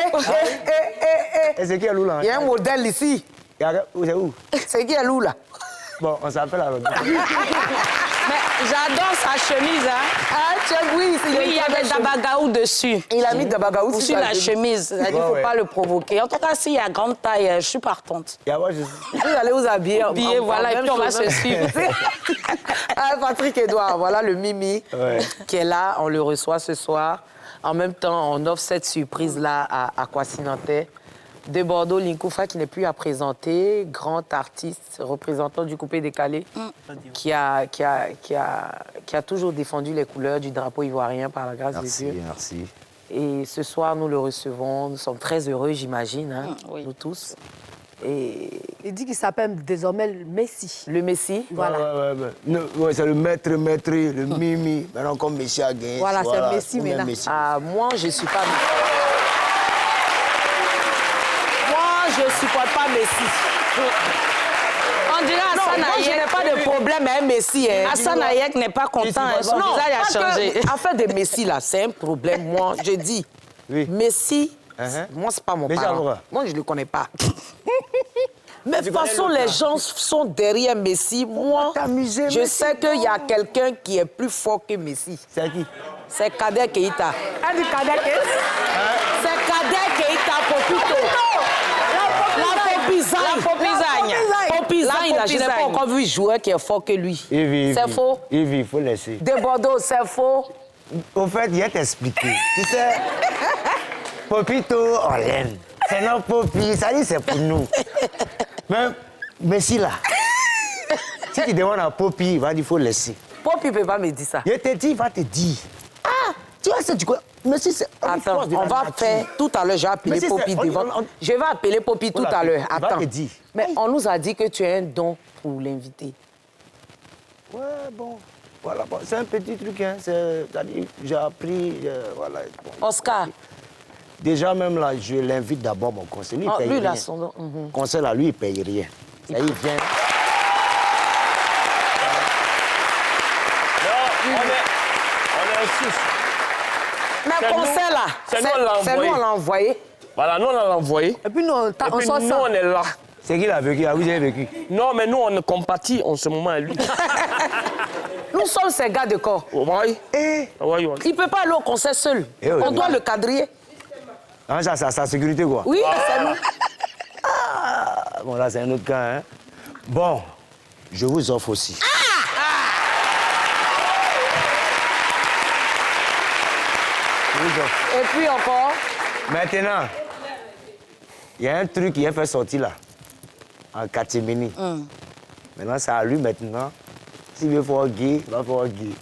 Ezekiel Loul en charge. Il y a un modèle ici. C'est où? C'est qui est Loul là? Bon, on s'appelle à l'autre. Mais j'adore sa chemise, hein. Ah, oui, il y avait Dabagaou dessus. Il a mis Dabagaou sur la chemise. C'est-à-dire qu'il ne faut pas le provoquer. En tout cas, s'il y a grande taille, je suis partante. Vous allez vous habiller. Voilà, et puis on va se suivre. Ah, Patrick Edouard, voilà le Mimi qui est là. On le reçoit ce soir. En même temps, on offre cette surprise-là à Kwasi Nantais. De Bordeaux, Linkoufa, qui n'est plus à présenter, grand artiste, représentant du coupé décalé, qui a toujours défendu les couleurs du drapeau ivoirien par la grâce de Dieu. Merci. Et ce soir, nous le recevons. Nous sommes très heureux, j'imagine, hein, nous tous. Et... Il dit qu'il s'appelle désormais le Messi. Le Messi? Voilà. Ouais, c'est le maître, le Mimi. Maintenant, comme Messi a gagné. Voilà, c'est le Messi maintenant. Ah, moi, je ne suis pas... Je ne supporte pas Messi. On dirait Hassan Hayek. Je n'ai pas de problème avec Messi. Hein. Hassan Hayek n'est pas content. Son visage a changé. Affaire de Messi, là, c'est un problème. Moi, je dis, Messi, moi, ce n'est pas mon parent. Moi, je ne le connais pas. Mais de toute façon, les gens sont derrière Messi. Moi, je sais qu'il y a quelqu'un qui est plus fort que Messi. C'est qui? C'est Kader Keïta. Kader Keïta? C'est Kader Keïta, Popito. La Popizagne, je n'ai pas encore vu joueur qui est fort que lui. C'est faux? Il faut laisser. De Bordeaux, c'est faux? Au fait, il va t'expliquer. Tu sais, Popito, on l'aime. C'est notre Popi, ça dit c'est pour nous. Même Messi là, si tu demandes à Popi, il va dire qu'il faut laisser. Popi ne peut pas me dire ça. Je te dis, il va te dire. Ah, tu vois ça, tu crois? Messi, c'est... Attends, on va faire tout à l'heure, j'ai appelé Popi devant. Je vais appeler Popi tout à l'heure. Attends. Mais on nous a dit que tu as un don pour l'inviter. Ouais, bon. Voilà, bon. C'est un petit truc, hein. C'est-à-dire, j'ai appris, voilà. Bon. Oscar. Déjà, même là, je l'invite d'abord, mon conseil. Lui, il paye lui, rien. Là, son don. Conseil, là, lui, il paye rien. Ça, il vient... On est six. Mais conseil, là, c'est nous, on l'a envoyé. Voilà, nous, on l'a envoyé. Et puis, nous, on est là. C'est qui l'a vécu? Ah, vous avez vécu? Non, mais nous, on compatit en ce moment à lui. Nous sommes ces gars de corps. Oui. Il ne peut pas aller au conseil seul. On doit le cadrer. Ah, ça, sa sécurité, quoi? Oui, c'est nous. Ah, bon, là, c'est un autre cas, hein. Bon, je vous offre aussi. Et puis encore? Maintenant, il y a un truc qui est fait sortir là, en catimini. Maintenant, c'est à lui maintenant. S'il veut faire gay, il va faire gay.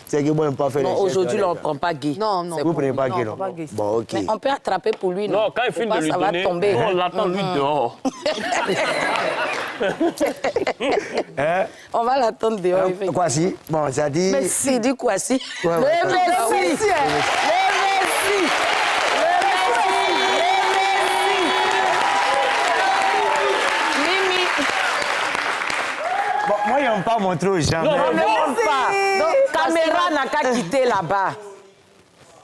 C'est que moi, je ne peux pas faire les choses. Aujourd'hui, on ne prend pas gay. Non, non. Vous ne prenez pas gay, non? Bon, ok. Mais on peut attraper pour lui, non? Non, quand il finit de lui donner, on l'attend lui dehors. On va l'attendre dehors. Kwasi, bon, ça dit... Messi. Il dit Kwasi. Ouais, ouais. Le Messi. Mimi. Bon, moi, ils n'ont pas montré aux gens. Non, on ne montre pas. Donc, caméra n'a qu'à quitter là-bas.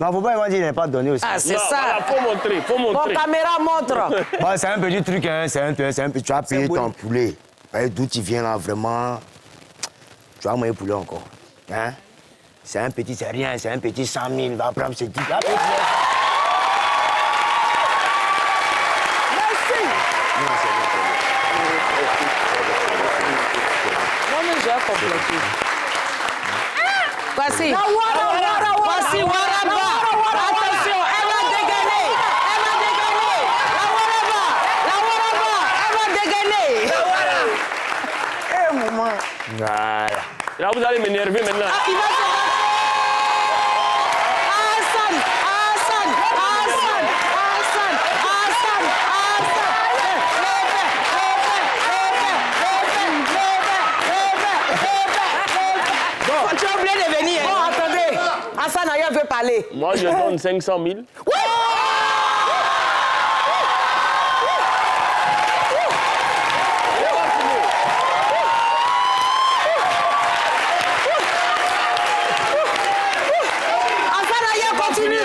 Non, faut pas dire qu'il n'est pas donné aussi. Ah, c'est Non, ça. voilà, faut montrer, faut montrer. Bon, caméra montre. Bon, c'est un petit truc, hein. C'est un petit... Tu as payé ton poulet. D'où tu viens là, vraiment... Tu vas manger poulet encore. Hein? C'est un petit, c'est rien, c'est un petit 100 000. Va prendre ce type. Merci. Non, mais j'ai complété. Voici. Voici, Waraba. Attention, elle va dégainer. Elle va dégainer. La Waraba, elle va dégainer. Eh, maman. Voilà. Là, vous allez m'énerver maintenant. Ah, il va se... Hassan. Tu as oublié de venir. Bon, attendez. Hassan Aya veut parler. Moi, je donne 500 000. Oui. Hassan Aya, continue.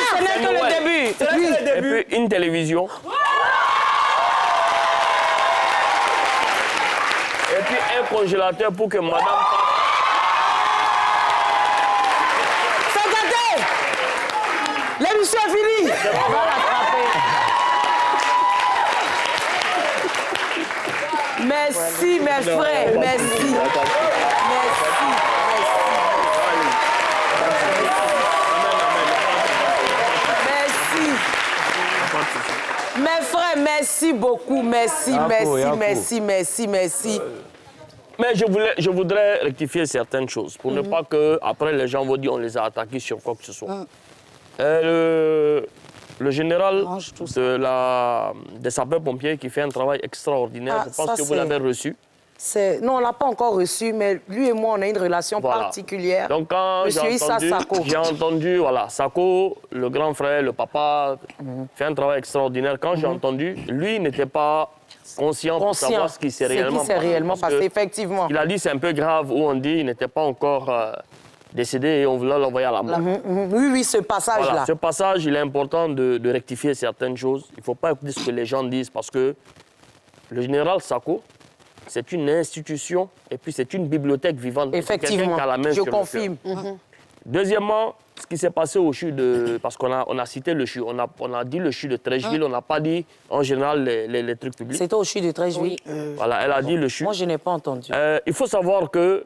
Ce n'est que le début. Et puis, une télévision. puis un congélateur pour que madame... C'est gâté! L'émission est finie! On va l'attraper. Merci, mes frères, merci. Mes frères, merci beaucoup, merci. Mais je voudrais rectifier certaines choses pour ne pas que après les gens vont dire on les a attaqués sur quoi que ce soit. Le général des sapeurs-pompiers qui fait un travail extraordinaire, je pense que vous l'avez reçu. Non, on ne l'a pas encore reçu, mais lui et moi, on a une relation particulière. Donc, quand j'ai entendu, voilà, Sako, le grand frère, le papa, fait un travail extraordinaire. Quand j'ai entendu, lui n'était pas conscient pour savoir ce qui s'est réellement passé. Effectivement. Il a dit c'est un peu grave, où on dit il n'était pas encore décédé et on voulait l'envoyer à la mort. Oui, ce passage-là. Voilà, ce passage, il est important de rectifier certaines choses. Il ne faut pas écouter ce que les gens disent parce que le général Sako, c'est une institution et puis c'est une bibliothèque vivante. Effectivement, qui a la main je sur confirme. Deuxièmement, ce qui s'est passé au CHU de... Parce qu'on a cité le CHU, on a dit le CHU de Trècheville, on n'a pas dit en général les trucs publics. C'était au CHU de Trècheville. Voilà, elle a dit le CHU. Moi, je n'ai pas entendu. Il faut savoir qu'il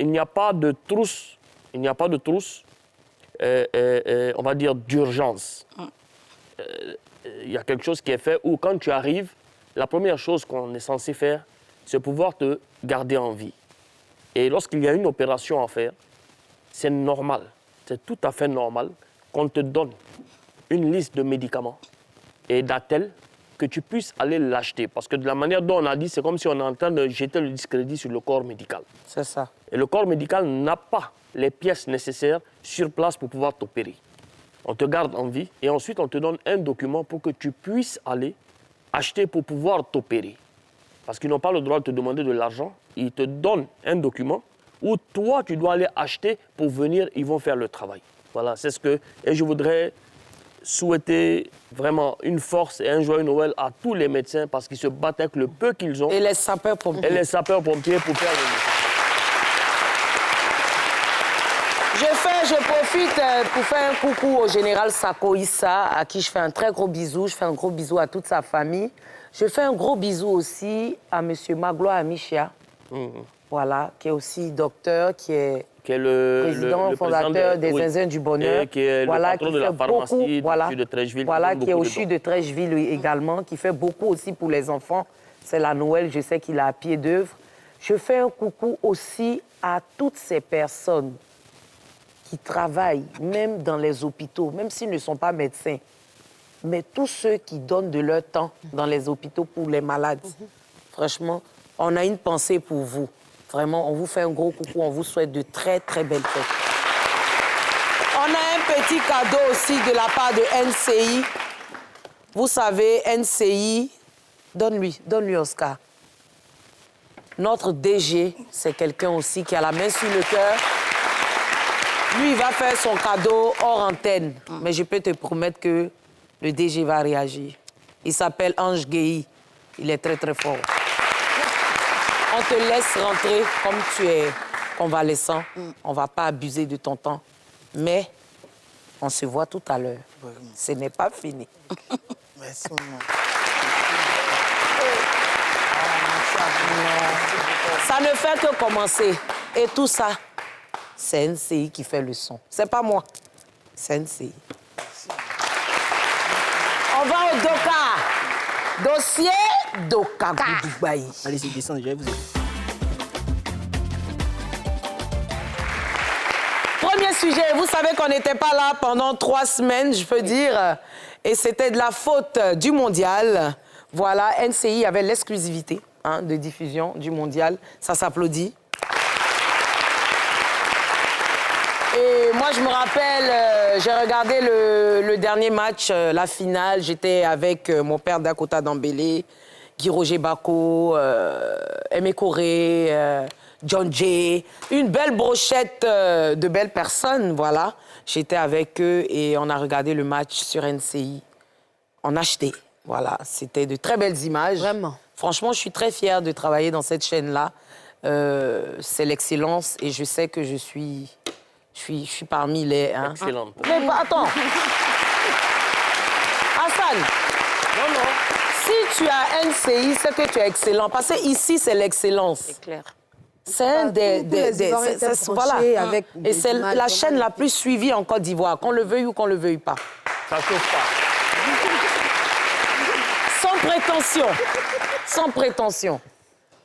n'y a pas de trousse, on va dire, d'urgence. Il y a quelque chose qui est fait où, quand tu arrives, la première chose qu'on est censé faire, c'est pouvoir te garder en vie. Et lorsqu'il y a une opération à faire, c'est normal, c'est tout à fait normal qu'on te donne une liste de médicaments et d'attelles que tu puisses aller l'acheter. Parce que de la manière dont on a dit, c'est comme si on est en train de jeter le discrédit sur le corps médical. C'est ça. Et le corps médical n'a pas les pièces nécessaires sur place pour pouvoir t'opérer. On te garde en vie et ensuite on te donne un document pour que tu puisses aller acheter pour pouvoir t'opérer. Parce qu'ils n'ont pas le droit de te demander de l'argent. Ils te donnent un document où toi, tu dois aller acheter pour venir, ils vont faire le travail. Voilà, c'est ce que... Et je voudrais souhaiter vraiment une force et un joyeux Noël à tous les médecins parce qu'ils se battent avec le peu qu'ils ont. Et les sapeurs-pompiers. Et les sapeurs-pompiers pour faire le métier. Je profite pour faire un coucou au général Sako Issa, à qui je fais un très gros bisou. Je fais un gros bisou à toute sa famille. Je fais un gros bisou aussi à M. Magloire Amichia, voilà, qui est aussi docteur, qui est le président fondateur des Zinzins du Bonheur. Qui est le patron de la pharmacie de Trècheville. Voilà, qui est au CHU de Trècheville également, qui fait beaucoup aussi pour les enfants. C'est la Noël, je sais qu'il a à pied d'œuvre. Je fais un coucou aussi à toutes ces personnes qui travaillent, même dans les hôpitaux, même s'ils ne sont pas médecins, mais tous ceux qui donnent de leur temps dans les hôpitaux pour les malades. Franchement, on a une pensée pour vous. Vraiment, on vous fait un gros coucou, on vous souhaite de très, très belles fêtes. On a un petit cadeau aussi de la part de NCI. Vous savez, NCI, donne-lui Oscar. Notre DG, c'est quelqu'un aussi qui a la main sur le cœur. Lui, il va faire son cadeau hors antenne. Mais je peux te promettre que le DG va réagir. Il s'appelle Ange Guéhi. Il est très, très fort. On te laisse rentrer comme tu es convalescent. On ne va pas abuser de ton temps. Mais on se voit tout à l'heure. Ce n'est pas fini. Merci, maman. Ça ne fait que commencer. Et tout ça, c'est NCI qui fait le son. C'est pas moi. C'est NCI. On va au DOCA. Dossier DOCA Dubaï. Allez-y, descendez, je vais vous aider. Premier sujet, vous savez qu'on n'était pas là pendant 3 semaines, je peux dire. Et c'était de la faute du mondial. Voilà, NCI avait l'exclusivité de diffusion du mondial. Ça s'applaudit. Et moi, je me rappelle, j'ai regardé le dernier match, la finale. J'étais avec mon père Dakota Dembélé, Guy Roger Bako, Aimé Coré, John Jay. Une belle brochette de belles personnes, voilà. J'étais avec eux et on a regardé le match sur NCI. On a acheté, voilà. C'était de très belles images. Vraiment. Franchement, je suis très fière de travailler dans cette chaîne-là. c'est l'excellence et je sais que je suis parmi les... Hein. Excellente. Mais attends. Hassan. Non, non. Si tu as NCI, c'est que tu es excellent. Parce que ici, c'est l'excellence. C'est clair. C'est un voilà. Avec Et c'est la chaîne la plus suivie en Côte d'Ivoire, qu'on le veuille ou qu'on le veuille pas. Ça chauffe pas. Sans prétention. Sans prétention.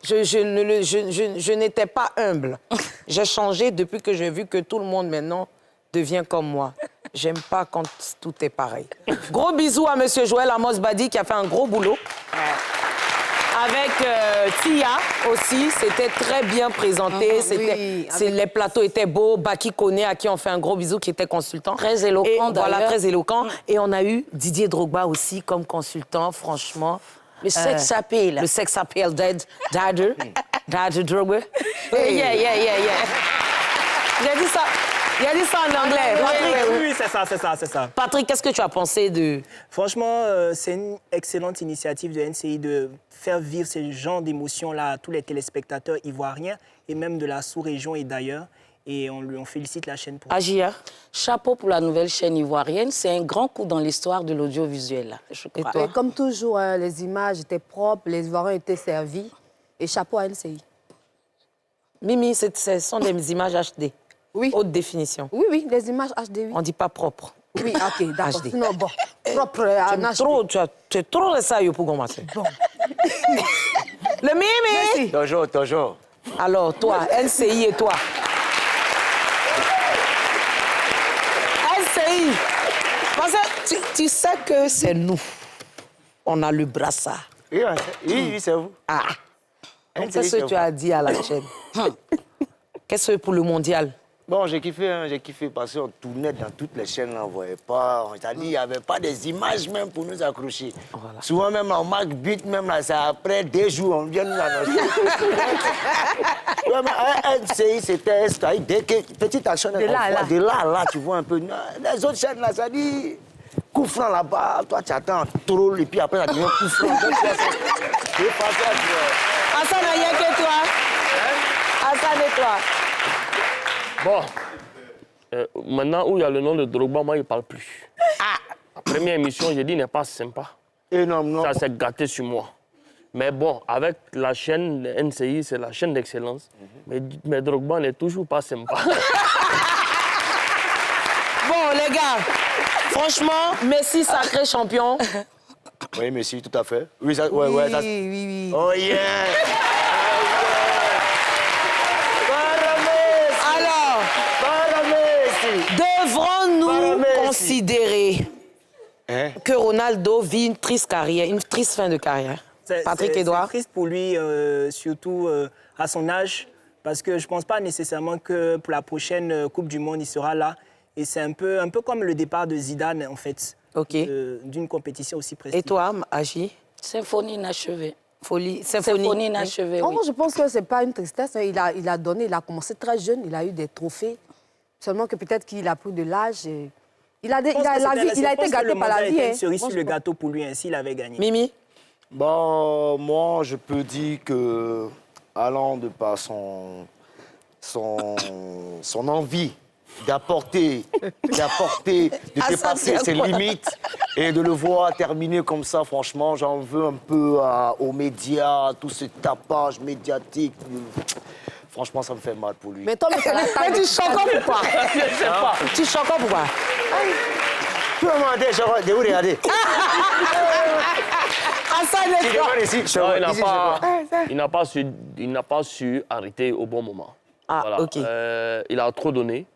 Je n'étais pas humble. J'ai changé depuis que j'ai vu que tout le monde maintenant devient comme moi. J'aime pas quand tout est pareil. Gros bisous à M. Joël Amos Badi qui a fait un gros boulot. Avec Tia aussi, c'était très bien présenté. Les plateaux étaient beaux. Baki Koné, à qui on fait un gros bisou, qui était consultant. Très éloquent, d'ailleurs. Voilà, très éloquent. Et on a eu Didier Drogba aussi comme consultant, franchement. Le sex appeal. Le sex appeal, Dadder Drogba. Yeah. J'ai dit ça. Il a dit ça en anglais. Oui, c'est ça. Patrick, qu'est-ce que tu as pensé de... Franchement, c'est une excellente initiative de NCI de faire vivre ce genre d'émotions-là à tous les téléspectateurs ivoiriens et même de la sous-région et d'ailleurs. Et on félicite la chaîne pour ça. Agia. Chapeau pour la nouvelle chaîne ivoirienne. C'est un grand coup dans l'histoire de l'audiovisuel, je crois. Et toi? Comme toujours, hein, les images étaient propres, les Ivoiriens étaient servis. Et chapeau à NCI. Mimi, ce sont des images HD. Oui. Haute définition. Oui, les images HD, oui. On ne dit pas propre. Oui, ok, d'accord. HD. Sinon, bon, propre en HD. Tu es trop résailleux pour commencer. Bon. Le Mimi! Toujours. Alors, toi, NCI et toi. NCI. Parce que tu sais que c'est nous. On a le brassard. Oui, c'est vous. Ah. Donc, qu'est-ce que tu as dit à la chaîne? Qu'est-ce que pour le mondial? Bon, j'ai kiffé parce qu'on tournait dans toutes les chaînes, on ne voyait pas. C'est-à-dire qu'il n'y avait pas des images même pour nous accrocher. Voilà. Souvent, même on marque but, même là, c'est après 2 jours, on vient nous annoncer. NCI, c'était dès que petite action, de là, tu vois un peu. Les autres chaînes, là, ça dit coup franc là-bas, toi, tu attends trop, et puis après, ça devient coup franc. Hassan, rien que toi. Hassan et toi. Bon, maintenant où il y a le nom de Drogba, moi, il ne parle plus. La première émission, j'ai dit, n'est pas sympa. Énorme, ça s'est gâté sur moi. Mais bon, avec la chaîne NCI, c'est la chaîne d'excellence. Mais Drogba n'est toujours pas sympa. Bon, les gars, franchement, Messi, sacré champion. Oui, Messi, tout à fait. Oui, ça... Oui. Oh, yeah! Devrons-nous considérer que Ronaldo vit une triste carrière, une triste fin de carrière? Patrick Edouard? C'est triste pour lui, surtout à son âge, parce que je ne pense pas nécessairement que pour la prochaine Coupe du Monde, il sera là. Et c'est un peu comme le départ de Zidane, en fait, d'une compétition aussi prestigieuse. Et toi, Agi? Symphonie inachevée. Symphonie inachevée, oui. Je pense que ce n'est pas une tristesse. Il a commencé très jeune, il a eu des trophées. Seulement que peut-être qu'il a pris de l'âge. Il a été gâté par la vie. Une cerise sur le gâteau pour lui, ainsi il avait gagné. Mimi? Bon, moi, je peux dire que, allant de par son envie d'apporter, de dépasser ses limites et de le voir terminer comme ça, franchement, j'en veux un peu aux médias, tout ce tapage médiatique. Franchement, ça me fait mal pour lui. Mais toi, mais tu choques pourquoi? Je sais pas. Tu choques pourquoi? Tu peux demander, de où regarder? Il n'a pas su arrêter au bon moment. Ah, voilà. OK. Il a trop donné.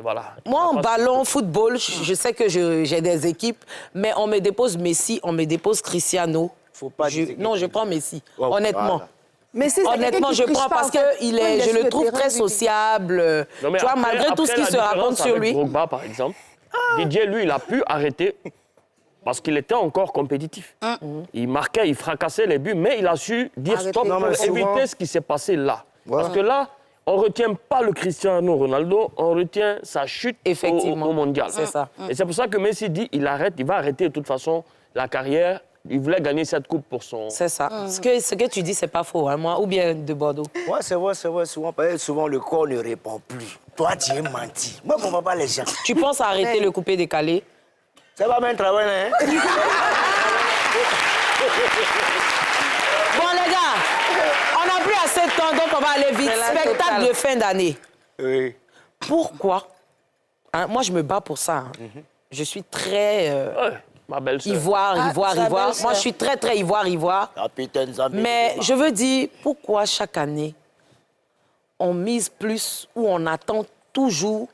Voilà. Moi, en ballon, football, je sais que j'ai des équipes, mais on me dépose Messi, on me dépose Cristiano. Faut pas non, je prends Messi, honnêtement. Voilà. Mais honnêtement, je prends parce que je le trouve très sociable. Non, tu vois, malgré tout ce qui se raconte sur lui. Drogba, par exemple, Didier, lui, il a pu arrêter parce qu'il était encore compétitif. Il marquait, il fracassait les buts, mais il a su dire stop pour éviter ce qui s'est passé là. Parce que là, on ne retient pas le Cristiano Ronaldo, on retient sa chute au mondial. C'est ça. Et c'est pour ça que Messi dit il arrête, il va arrêter de toute façon la carrière Il voulait gagner cette coupe pour son... C'est ça. Ce que tu dis, c'est pas faux, hein, moi, ou bien de Bordeaux. Ouais, c'est vrai. Souvent, le corps ne répond plus. Toi, tu es menti. Moi, je ne comprends pas les gens. Tu penses à arrêter le coupé-décalé? Ça va bien travailler, hein? Bon, les gars, on n'a plus assez de temps, donc on va aller vite. Spectacle de fin d'année. Oui. Pourquoi? Hein, moi, je me bats pour ça. Hein. Je suis très... ma belle-sœur. Ivoire. Moi, je suis très ivoire. Mais je veux dire, pourquoi chaque année, on mise plus ou on attend toujours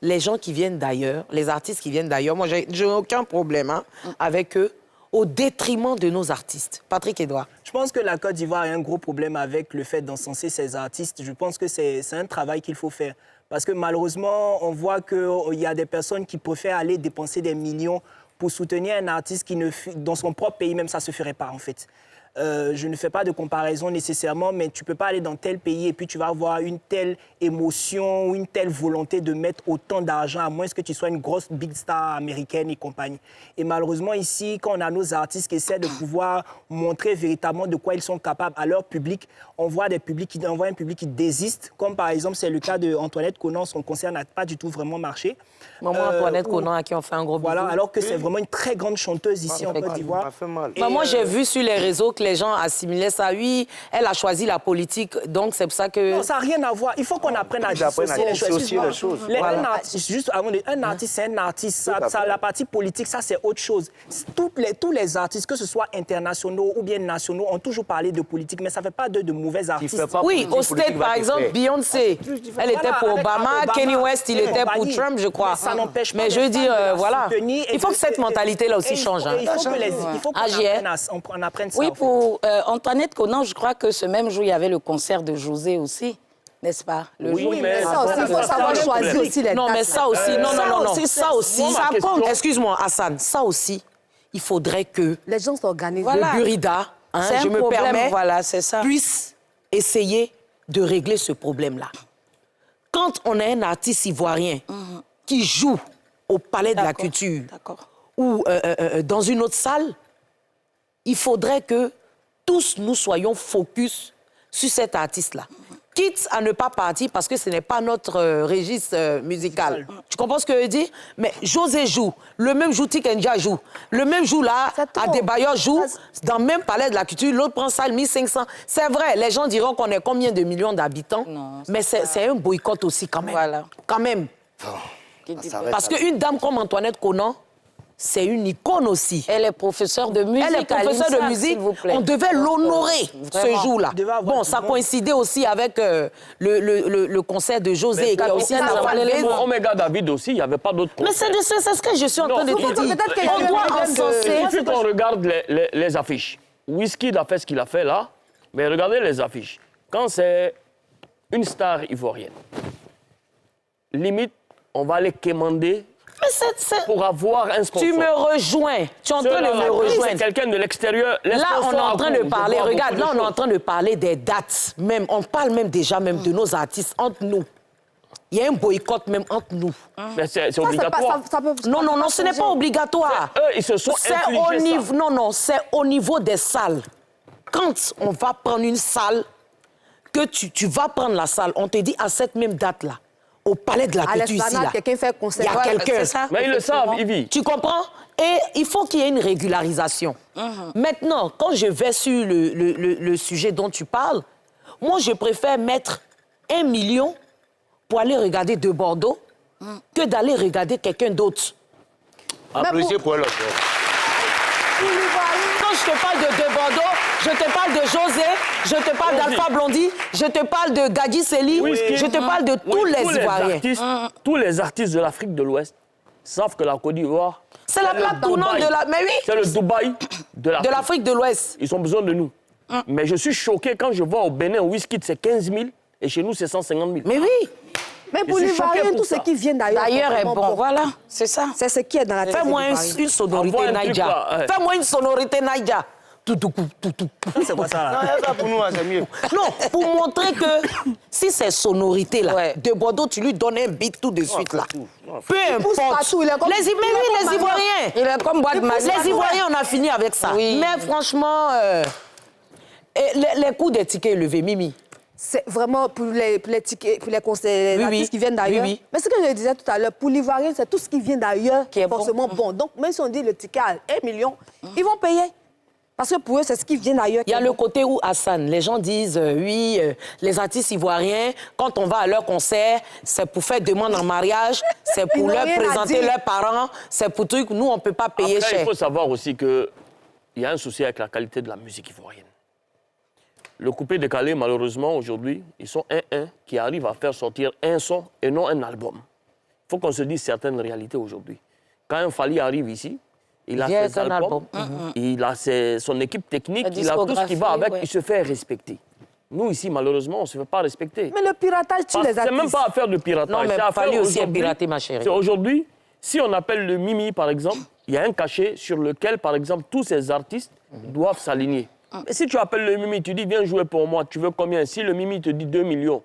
les gens qui viennent d'ailleurs, les artistes qui viennent d'ailleurs. Moi, j'ai aucun problème avec eux, au détriment de nos artistes. Patrick Edouard. Je pense que la Côte d'Ivoire a un gros problème avec le fait d'encenser ses artistes. Je pense que c'est un travail qu'il faut faire. Parce que malheureusement, on voit qu'il y a des personnes qui préfèrent aller dépenser des millions pour soutenir un artiste qui dans son propre pays même, ça ne se ferait pas en fait. Je ne fais pas de comparaison nécessairement, mais tu ne peux pas aller dans tel pays et puis tu vas avoir une telle émotion ou une telle volonté de mettre autant d'argent, à moins que tu sois une grosse big star américaine et compagnie. Et malheureusement, ici, quand on a nos artistes qui essaient de pouvoir montrer véritablement de quoi ils sont capables à leur public, on voit un public qui désiste, comme par exemple, c'est le cas d'Antoinette Konan, son concert n'a pas du tout vraiment marché. Maman Antoinette Konan, à qui on fait un gros bisou. Voilà, alors que c'est vraiment une très grande chanteuse ici en Côte d'Ivoire. Moi, j'ai vu sur les réseaux que les gens assimilaient ça. Oui, elle a choisi la politique, donc c'est pour ça que... Non, ça n'a rien à voir. Il faut qu'on apprenne à dissocier les choses. Un artiste, c'est un artiste. La partie politique, ça, c'est autre chose. Tous les artistes, que ce soit internationaux ou bien nationaux, ont toujours parlé de politique, mais ça ne fait pas d'eux de mauvais artistes. Oui, au States, par exemple, Beyoncé, elle était pour Obama, Kanye West, il était pour Trump, je crois. Ça n'empêche pas. Mais je veux dire, voilà, il faut que cette mentalité-là aussi change. Il faut qu'on apprenne ça. Oui, pour Antoinette Konan, je crois que ce même jour, il y avait le concert de José aussi, n'est-ce pas? Oui, mais ça aussi, il faut savoir choisir aussi les dates. Non, mais ça aussi, non, ça aussi, ça compte. Excuse-moi, Hassan, ça aussi, il faudrait que les gens s'organisent. Le Burida, je me permets, puisse essayer de régler ce problème-là. Quand on a un artiste ivoirien qui joue au Palais de la Culture ou dans une autre salle, il faudrait que tous nous soyons focus sur cet artiste-là. Quitte à ne pas partir parce que ce n'est pas notre registre musical. Tu comprends ce que je dis? Mais José joue, le même joue Tikenja joue, le même joue là, Adebayor joue, dans le même Palais de la Culture, l'autre prend salle 1500. C'est vrai, les gens diront qu'on est combien de millions d'habitants, mais c'est un boycott aussi quand même. Voilà. Quand même. Parce qu'une dame comme Antoinette Konan, c'est une icône aussi. Elle est professeure de musique. Elle est professeure de musique. On devait l'honorer ce jour-là. Bon, ça coïncidait aussi avec le concert de José. Omega David aussi, il n'y avait pas d'autres concerts. Mais c'est ce que je suis en train de te dire. On doit encenser. Il faut qu'on regarde les affiches. Wizkid a fait ce qu'il a fait là, mais regardez les affiches. Quand c'est une star ivoirienne, limite, on va les quémander pour avoir un sponsor. Tu me rejoins. Tu es en train de me rejoindre. C'est quelqu'un de l'extérieur. Là, on est en train de parler. Regarde, là, on est en train de parler des dates. Même, on parle même déjà même de nos artistes entre nous. Il y a un boycott même entre nous. Mais c'est obligatoire. Non, ce n'est pas obligatoire. Eux, ils se sont infligés ça. Non, c'est au niveau des salles. Quand on va prendre une salle, que tu vas prendre la salle, on te dit à cette même date-là, au Palais de la Culture ici, là, quelqu'un fait concert. il y a quelqu'un. Mais ils le savent, Ivy. Tu comprends? Et il faut qu'il y ait une régularisation. Maintenant, quand je vais sur le sujet dont tu parles, moi, je préfère mettre 1 million pour aller regarder de Bordeaux que d'aller regarder quelqu'un d'autre. Applaudissez pour elle. Quand je te parle de Bordeaux, je te parle de José, je te parle d'Alpha Blondy, je te parle de Gadji Seli, je te parle de tous les Ivoiriens. Tous les artistes de l'Afrique de l'Ouest savent que la Côte d'Ivoire... C'est la plaque tournante de la... Mais oui. C'est le Dubaï de l'Afrique de l'Ouest. Ils ont besoin de nous. Mais je suis choqué quand je vois au Bénin, Wizkid, c'est 15 000 et chez nous, c'est 150 000. Mais oui. Mais pour l'Ivoirien, tout ce qui vient d'ailleurs est bon. Voilà, c'est ça. C'est ce qui est dans la tête. Fais-moi une sonorité Naija. Fais-moi une sonorité Naija. C'est quoi ça, là? Non, ça pour nous, c'est mieux. Non, pour montrer que si c'est sonorité, là, de Bordeaux, tu lui donnes un beat tout de suite, là. Peu importe. Les Ivoiriens. Il est comme boîte massif. Les Ivoiriens, on a fini avec ça. Oui. Mais franchement, les coûts des tickets élevés, Mimi. C'est vraiment pour les tickets, pour les artistes qui viennent d'ailleurs. Oui. Mais ce que je disais tout à l'heure, pour l'Ivoirien, c'est tout ce qui vient d'ailleurs qui est forcément bon. Donc, même si on dit le ticket à 1 million, ils vont payer. Parce que pour eux, c'est ce qui vient d'ailleurs. Il y a le côté où, Hassan, les gens disent, les artistes ivoiriens, quand on va à leur concert, c'est pour faire demande en mariage, c'est pour leur présenter leurs parents, c'est pour truc. Nous, on ne peut pas payer cher. Il faut savoir aussi qu'il y a un souci avec la qualité de la musique ivoirienne. Le coupé-décalé, malheureusement, aujourd'hui, ils sont un qui arrivent à faire sortir un son et non un album. Il faut qu'on se dise certaines réalités aujourd'hui. Quand un Fally arrive ici, il a ses albums, il a son équipe technique, il a tout ce qui va avec, il se fait respecter. Nous, ici, malheureusement, on ne se fait pas respecter. Mais le piratage tue les artistes. C'est même pas affaire de piratage. Non, mais Fally aussi est piraté, ma chérie. C'est aujourd'hui, si on appelle le Mimi, par exemple, il y a un cachet sur lequel, par exemple, tous ces artistes doivent s'aligner. Mais si tu appelles le Mimi, tu dis, viens jouer pour moi, tu veux combien? Si le Mimi te dit 2 millions,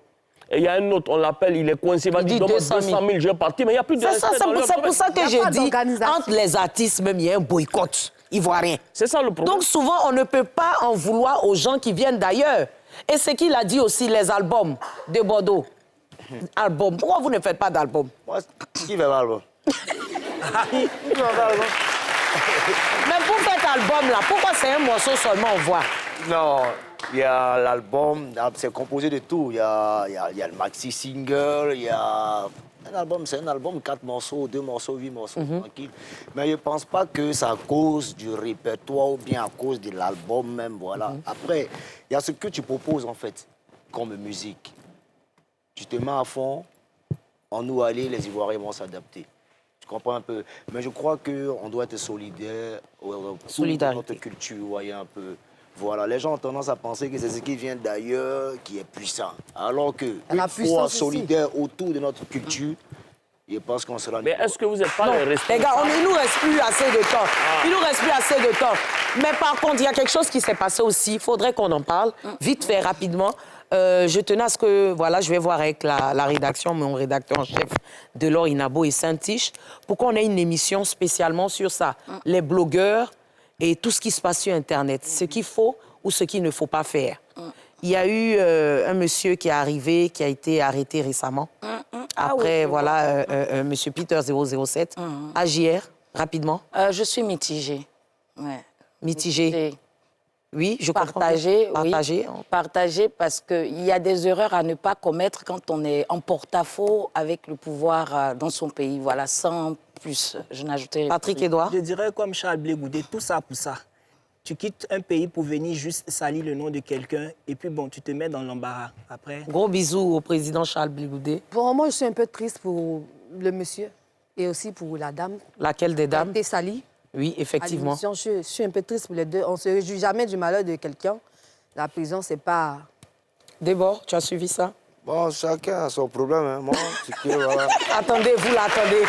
et il y a un autre, on l'appelle, il est coincé, il va dire, 200 000, je vais partir, mais il n'y a plus de respect. C'est pour ça que j'ai dit, entre les artistes même, il y a un boycott ivoirien. C'est ça le problème. Donc souvent, on ne peut pas en vouloir aux gens qui viennent d'ailleurs. Et ce qu'il a dit aussi, les albums de Bordeaux. Album. Pourquoi vous ne faites pas d'album? Qui fait l'album? Mais pour cet album-là, pourquoi c'est un morceau seulement on voit? Non, il y a l'album, c'est composé de tout. Il y a le maxi-single, il y a... Un album, c'est un album, 4 morceaux, 2 morceaux, 8 morceaux, tranquille. Mais je ne pense pas que c'est à cause du répertoire ou bien à cause de l'album même, voilà. Après, il y a ce que tu proposes, en fait, comme musique. Tu te mets à fond, en nous aller, les Ivoiriens vont s'adapter. Tu comprends un peu? Mais je crois qu'on doit être solidaire pour notre culture, voyez un peu. Voilà, les gens ont tendance à penser que c'est ce qui vient d'ailleurs qui est puissant. Alors que il faut être solidaire autour de notre culture. Je pense qu'on sera... Mais est-ce que vous n'êtes pas les responsables? Les gars, il nous reste plus assez de temps. Il nous reste plus assez de temps. Mais par contre, il y a quelque chose qui s'est passé aussi. Il faudrait qu'on en parle. Vite fait, rapidement. Je tenais à ce que, voilà, je vais voir avec la rédaction, mon rédacteur en chef, Delors Inabo et Saint-Tiche, pour qu'on ait une émission spécialement sur ça. Les blogueurs et tout ce qui se passe sur Internet. Ce qu'il faut ou ce qu'il ne faut pas faire. Il y a eu un monsieur qui est arrivé, qui a été arrêté récemment. Après, voilà, monsieur Peter 007. AJR, rapidement. Je suis mitigée. Ouais. Mitigée. Oui, je comprends. Partagé parce qu'il y a des erreurs à ne pas commettre quand on est en porte-à-faux avec le pouvoir dans son pays. Voilà, sans plus. Je n'ajouterai pas. Patrick Edouard. Je dirais comme Charles Blé Goudé, tout ça pour ça. Tu quittes un pays pour venir juste salir le nom de quelqu'un et puis bon, tu te mets dans l'embarras après. Gros bisous au président Charles Blé Goudé. Pour moi, je suis un peu triste pour le monsieur et aussi pour la dame. Laquelle des dames? Qui a été salie. Oui, effectivement. Je suis un peu triste pour les deux. On ne se réjouit jamais du malheur de quelqu'un. La prison, c'est pas... Débord, tu as suivi ça? Bon, chacun a son problème. Hein. Moi, c'est que, voilà. Attendez, vous là, attendez.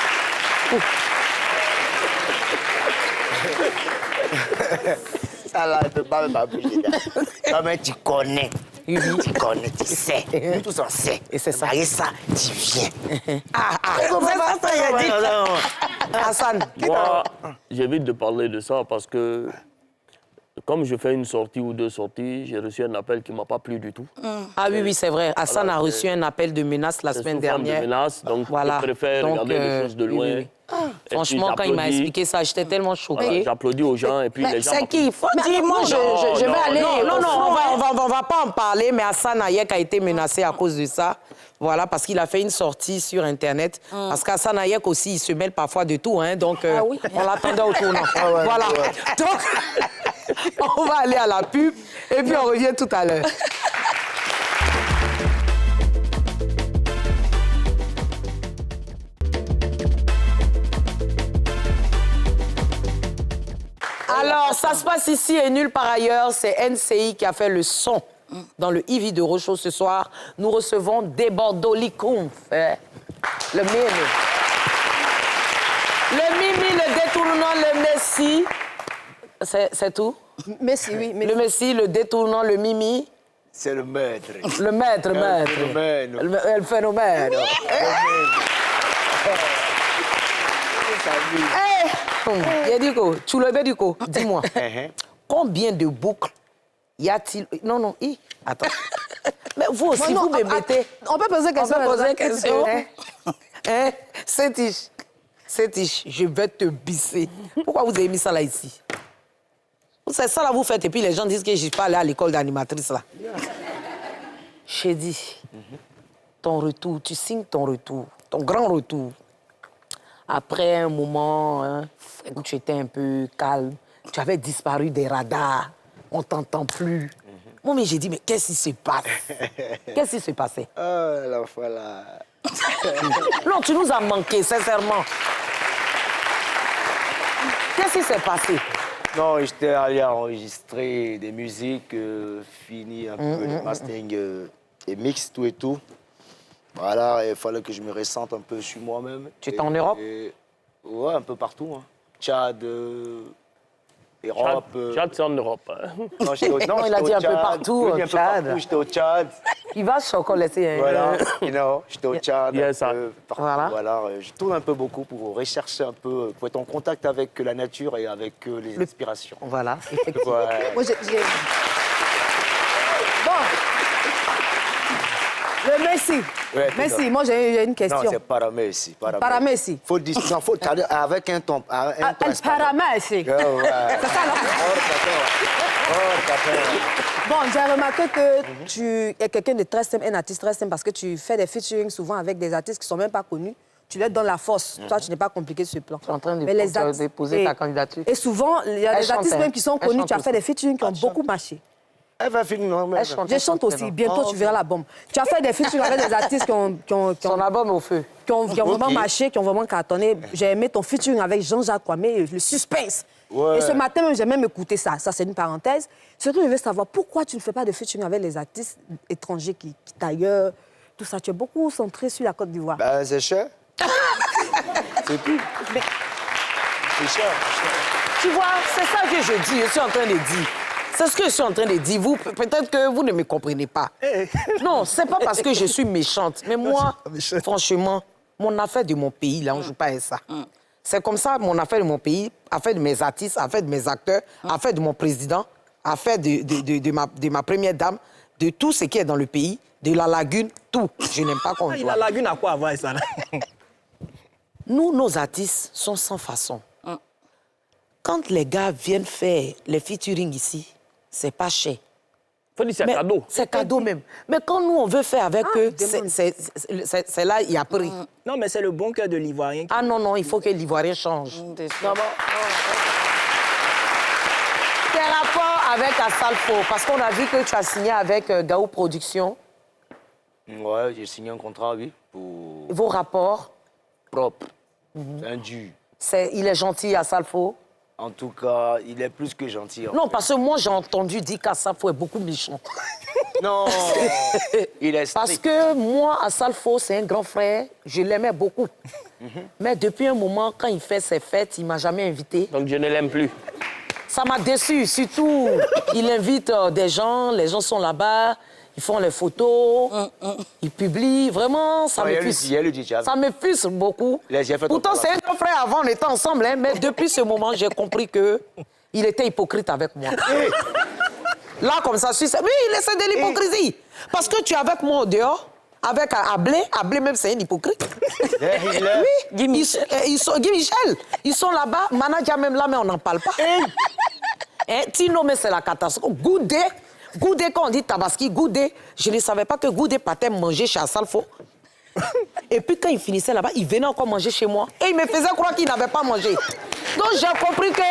Ça, là, ne peut pas m'abuser. Non, mais tu connais. Oui. Tu connais, tu sais. Nous tous, on sait. Et c'est ça. Et ça, tu viens. Hassan. Moi, j'évite de parler de ça parce que, comme je fais une sortie ou 2 sorties, j'ai reçu un appel qui ne m'a pas plu du tout. Ah oui, c'est vrai. Hassan a reçu un appel de menace la semaine dernière. De menace, donc voilà. je préfère regarder les choses de loin. Oui. Franchement, quand il m'a expliqué ça, j'étais tellement choquée. Voilà, j'applaudis aux gens et puis les gens... C'est qui? Faut dire, moi, je vais aller... Non, on va pas en parler, mais Hassan Hayek a été menacé à cause de ça. Voilà, parce qu'il a fait une sortie sur Internet. Parce qu'Hassan Hayek aussi, il se mêle parfois de tout, hein, donc on l'attendait au tournant. Voilà. Donc, on va aller à la pub et puis on revient tout à l'heure. Alors, ça se passe ici et nulle part ailleurs. C'est NCI qui a fait le son dans le Ivy de Rochaud ce soir. Nous recevons des Bordeaux Licoum. Le Mimi. Le Mimi, le détournant, le Messi. C'est tout? Messi, oui. Messi. Le Messi, le détournant, le Mimi. C'est le maître. Le maître. Le phénomène. Yediko, tu le Yediko, dis-moi, combien de boucles y a-t-il? Non, attends. Mais vous aussi, vous me mettez... On peut poser question. Sétiche, je vais te bisser. Pourquoi vous avez mis ça là ici? C'est ça là vous faites et puis les gens disent que je ne suis pas allée à l'école d'animatrice là. J'ai dit, ton retour, tu signes ton retour, ton grand retour. Après un moment où tu étais un peu calme, tu avais disparu des radars, on ne t'entend plus. Moi, mais j'ai dit, mais qu'est-ce qui se passe? Qu'est-ce qui s'est passé? Oh, l'enfant là. Non, tu nous as manqué, sincèrement. Qu'est-ce qui s'est passé? Non, j'étais allé enregistrer des musiques, fini un peu le mastering et mix, tout et tout. Voilà, il fallait que je me ressente un peu sur moi-même. Tu étais en Europe? Ouais, un peu partout. Hein. Tchad, Europe. Tchad, c'est en Europe. Non, il a dit un peu partout, oui, Tchad. J'étais au Tchad. Il va encore laisser. Voilà, j'étais au Tchad. Voilà. Je tourne un peu beaucoup pour rechercher un peu, pour être en contact avec la nature et avec les inspirations. Voilà, effectivement. Ouais. Moi, Bon. Le Messi. Ouais, Messi, moi j'ai une question. Non, c'est Paramessi. Paramessi. Faut dire, faut avec un ton. Paramessi. C'est ça, là. Bon, j'ai remarqué que tu es quelqu'un de très simple, un artiste très simple, parce que tu fais des featuring souvent avec des artistes qui ne sont même pas connus. Tu leur donnes la force. Toi, tu n'es pas compliqué sur ce plan. Tu es en train de déposer ta candidature. Et souvent, il y a des artistes même qui sont connus. Tu as fait des featuring qui ont beaucoup marché. Elle va finir, non, mais... Je chante aussi. Bientôt, tu verras la bombe. Tu as fait des featuring avec des artistes qui ont son album au feu. Qui ont vraiment marché, qui ont vraiment cartonné. J'ai aimé ton featuring avec Jean-Jacques Kwame, le suspense. Ouais. Et ce matin, même, j'ai même écouté ça. Ça, c'est une parenthèse. Surtout, je veux savoir pourquoi tu ne fais pas de featuring avec les artistes étrangers qui d'ailleurs, tout ça. Tu es beaucoup centré sur la Côte d'Ivoire. Ben, c'est cher. C'est tout. C'est cher. Tu vois, c'est ça que je dis, je suis en train de dire. C'est ce que je suis en train de dire. Vous, peut-être que vous ne me comprenez pas. Non, c'est pas parce que je suis méchante. Mais moi, franchement, mon affaire de mon pays, là, on ne joue pas à ça. C'est comme ça, mon affaire de mon pays, affaire de mes artistes, affaire de mes acteurs, affaire de mon président, affaire de ma première dame, de tout ce qui est dans le pays, de la lagune, tout. Je n'aime pas qu'on joue. La lagune a quoi à voir avec ça là? Nous, nos artistes sont sans façon. Quand les gars viennent faire les featuring ici, c'est pas cher. Faut dire c'est cadeau. C'est cadeau même. Mais quand nous, on veut faire avec eux, c'est là, il y a prix. Non, mais c'est le bon cœur de l'Ivoirien. Ah non, il faut que l'Ivoirien change. Quel rapport avec Asalfo? Parce qu'on a vu que tu as signé avec Gaou Productions. Ouais, j'ai signé un contrat, oui. Pour... Vos rapports? Propre. C'est un dur. Il est gentil, Asalfo? En tout cas, il est plus que gentil. Non, parce que moi, j'ai entendu dire qu'Asalfo est beaucoup méchant. Non, il est strict. Parce que moi, Asalfo, c'est un grand frère. Je l'aimais beaucoup. Mais depuis un moment, quand il fait ses fêtes, il ne m'a jamais invité. Donc, je ne l'aime plus. Ça m'a déçu. Surtout, il invite des gens, les gens sont là-bas, ils font les photos, ils publient. Vraiment, ça me fuse. Ça me fuse beaucoup. Pourtant, c'est un grand frère avant, on était ensemble. Hein, mais depuis ce moment, j'ai compris qu'il était hypocrite avec moi. Là, comme ça, oui, il essaie de l'hypocrisie. Parce que tu es avec moi au dehors, avec Ablé même, c'est un hypocrite. Oui, Guy Michel. Ils sont là-bas, manager même là, mais on n'en parle pas. Tino, mais c'est la catastrophe. Goudé, quand on dit Tabaski, Goudé, je ne savais pas que Goudé partait manger chez Asalfo. Et puis quand il finissait là-bas, il venait encore manger chez moi. Et il me faisait croire qu'il n'avait pas mangé. Donc j'ai compris que...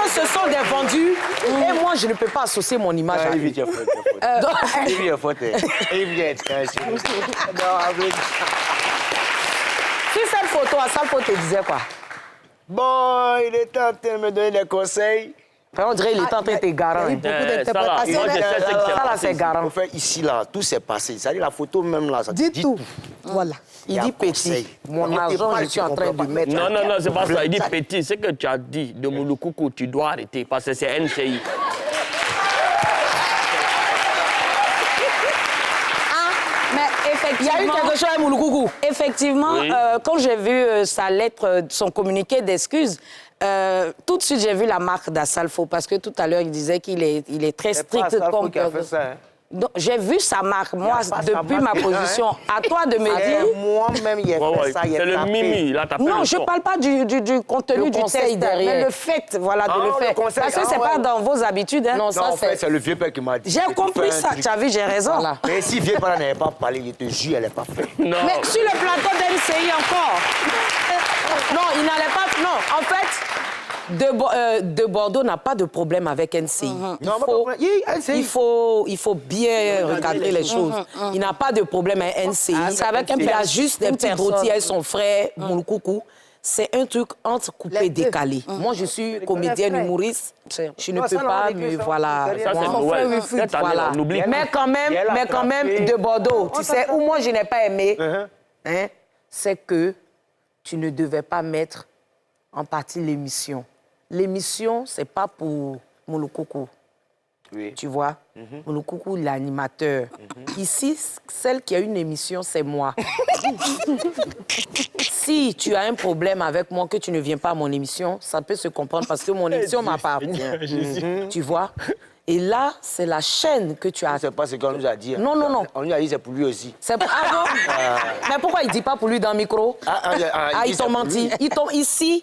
ce sont des vendus. Et moi, je ne peux pas associer mon image à lui. Si cette photo, Asalfo te disait quoi? Bon, il était en train de me donner des conseils. On dirait qu'il est en train de garant. Il y a eu beaucoup d'interprétations. Moi, je sais ce qui s'est Ça, là, passé. c'est garant. En fait, ici, là, tout s'est passé. C'est-à-dire la photo même, là, ça Dis dit tout. Voilà. Il dit petit. Mon argent, je suis en train de mettre. Non, non, non, c'est pas ça. Il dit petit. Ce que tu as dit de Mouloukoukou, tu dois arrêter parce que c'est NCI. Mais Il y a eu effectivement, quelque chose à Mouloukoukou. effectivement Oui. quand j'ai vu sa lettre, son communiqué d'excuses, tout de suite j'ai vu la marque d'Assalfo parce que tout à l'heure il disait qu'il est très strict comme qui a fait ça, hein. Donc, j'ai vu sa marque, moi, pas sa depuis ma marque, position. À toi de me dire... Moi-même, il a fait ça, il C'est a le tapé. mimi, il a tapé Non, le je ne son. parle pas du contenu Le du conseil texte, derrière. mais le fait, voilà, de Ah, le le faire. conseil, Parce que ah, ce n'est pas ouais. dans vos habitudes. Hein. Non, Non, ça, en fait, c'est... c'est le vieux père qui m'a dit. J'ai que tu compris fais un ça, truc. tu as vu, j'ai raison. Voilà. Mais si vieux père n'avait pas parlé, je te jure, elle n'est pas faite. Non. Mais sur le plateau d'NCI encore. Non, il n'allait pas... Non, en fait, de Bordeaux n'a pas de problème avec NCI. Il faut bien recadrer les choses. Il n'a pas de problème avec NCI. C'est avec un Il a pers- juste des une petits personne. rôtis avec son frère, Mouloukoukou. C'est un truc entre coupé et décalé. Moi, je suis comédienne humoriste. Je ne peux pas me... Voilà. Ça, c'est Noël. Cette année, Voilà. on oublie. Mais quand même, de Bordeaux, tu sais, où moi je n'ai pas aimé, hein, c'est que tu ne devais pas mettre en partie l'émission. L'émission, c'est pas pour Mouloukoukou. Oui. Tu vois, Mouloukoukou, l'animateur. Ici, celle qui a une émission, c'est moi. Si tu as un problème avec moi, que tu ne viens pas à mon émission, ça peut se comprendre parce que mon émission m'appartient. Tu vois? Et là, c'est la chaîne que tu as. C'est pas ce qu'on nous a dit. Non, non, non. On lui a dit c'est pour lui aussi. C'est pour... Ah bon? Mais pourquoi il ne dit pas pour lui dans le micro? Ils t'ont menti. Ils t'ont ici.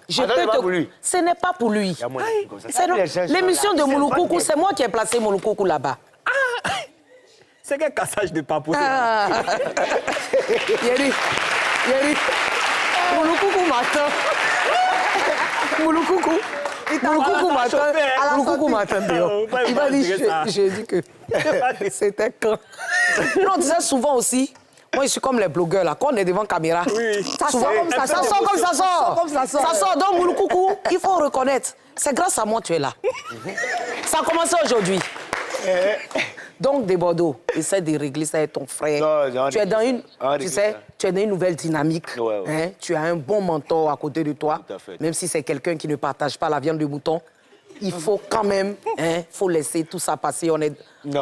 Je Ah, non, peux c'est pas pour lui. Ce n'est pas pour lui. Il y a moins de trucs comme ça. C'est non. Les gens sont L'émission là. de Mouloukoukou, c'est moi qui ai placé Mouloukoukou là-bas. C'est quel cassage de papoter. Yeri, Mouloukoukou m'attend. Mouloukoukou m'attend. Mouloukoukou m'attend dehors. Il m'a dit, j'ai dit que c'était quand. Non, on disait souvent aussi, moi je suis comme les blogueurs là, quand on est devant caméra. Ça sort comme ça, ça sort comme ça sort. Ça sort, donc Mouloukoukou, il faut reconnaître. C'est grâce à moi que tu es là. Ça a commencé aujourd'hui. Donc, des Bordeaux, essaie de régler ça avec ton frère. Non, tu es dans une, tu sais, ça. tu es dans une nouvelle dynamique. Ouais. Hein? Tu as un bon mentor à côté de toi. Tout à fait. Même si c'est quelqu'un qui ne partage pas la viande de mouton, il faut quand même, faut laisser tout ça passer. On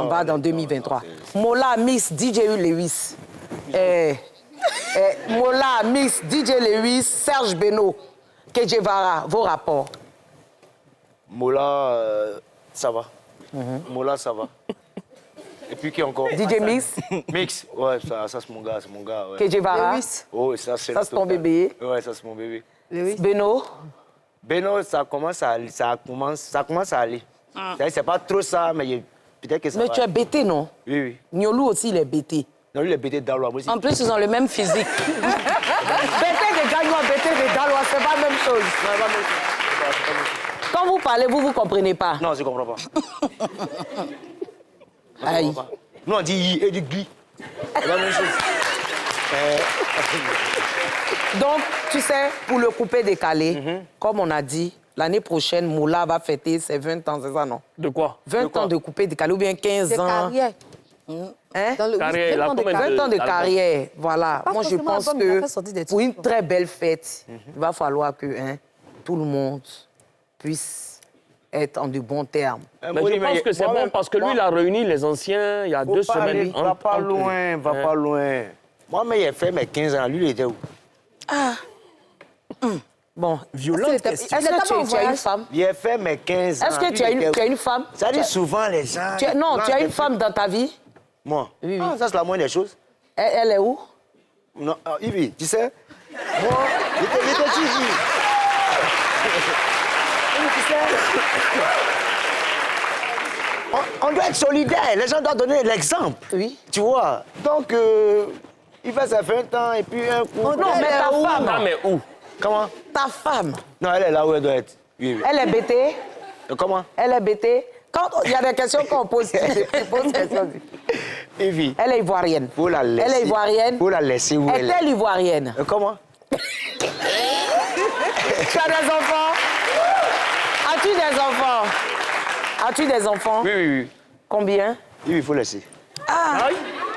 va dans 2023. Mola, Miss DJ Lewis. Mola, Miss DJ Lewis, Serge Beno, Kedjevara, vos rapports. Mola, ça va. Mola, ça va. Et puis qui encore? DJ Mix, Mix, ouais, ça c'est mon gars, ouais. Kedjevara, Oh, ça c'est ton bébé. Ouais, ça c'est mon bébé. Beno. Beno, ça commence à aller. C'est pas trop ça, mais peut-être que ça Mais va. tu es bêté, non? Oui. Nyolou aussi, il est bêté. Non, lui, il est bêté d'Alois. Moi aussi. En plus, ils ont le même physique. Bêté de Gagnois, bêté de Dalois, c'est pas la même chose. Quand vous parlez, vous ne comprenez pas. Non, je ne comprends pas. Aïe. Nous, on dit i et du gui. C'est la même chose. Donc, tu sais, pour le coupé décalé, comme on a dit, l'année prochaine, Moula va fêter ses 20 ans, c'est ça, non? De quoi? 20 ans de coupé décalé ou bien 15 De ans. carrière. Hein? Dans le Carrière, il a 20 ans de combien carrière. 20 ans de Album. carrière, voilà. Pas Moi, je forcément pense album, il a que fait sortir des pour une trucs. très belle fête, il va falloir que tout le monde puisse être en de bons termes. Mais je pense que c'est bon parce que lui, il a réuni les anciens il y a 2 semaines. Va pas loin, va pas loin. Moi, mais il a fait mes 15 ans. Lui, il était où? Bon, Violente question. est-ce que tu as une femme? Il a fait mes 15 ans. Est-ce que Lui, tu as il était où? une femme? Ça dit souvent, les gens... Non, tu as une femme dans ta vie? Moi? Oui, oui. Ah, ça, c'est la moindre des choses. Elle est où? Non, Yves, tu sais, moi, il était dit. Tu sais, on doit être solidaire. Les gens doivent donner l'exemple. Oui. Tu vois? Donc, il fait ses 20 ans et puis un coup... Non, mais ta femme. Non, mais où? Comment? Ta femme. Non, elle est là où elle doit être. Oui. Elle est bêtée. Comment? Elle est bêtée. Quand il y a des questions qu'on pose, tu poses des questions. Yves, Elle est ivoirienne. faut la laisser. Elle est ivoirienne. Faut la laisser où elle est. Est-elle ivoirienne? Comment? Tu as des enfants? As-tu As-tu des enfants? As-tu des enfants? Oui, oui, oui. Combien? Il faut laisser. Ah,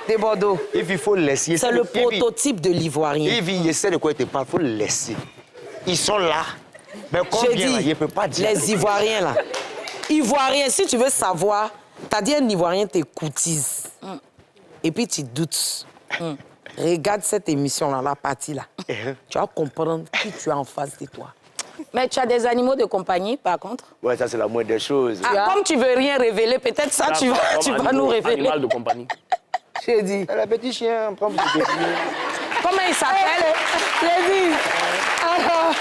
des Bordeaux. Il faut laisser. C'est le prototype de l'Ivoirien. Il essaie de quoi il te parle, il faut le laisser. Ils sont là. Mais combien, J'ai dit, là, il ne peut pas dire. les Ivoiriens, là. Ivoiriens, si tu veux savoir, t'as dit un Ivoirien t'écoutise. Et puis tu doutes. Regarde cette émission-là, la partie là. Tu vas comprendre qui tu as en face de toi. Mais tu as des animaux de compagnie, par contre? Ouais, ça, c'est la moindre des choses. Ah, comme tu veux rien révéler, peut-être ça, tu vas nous révéler. Animal de compagnie. J'ai dit. Le petit chien, prends le petit. Comment il s'appelle? J'ai dit. Alors,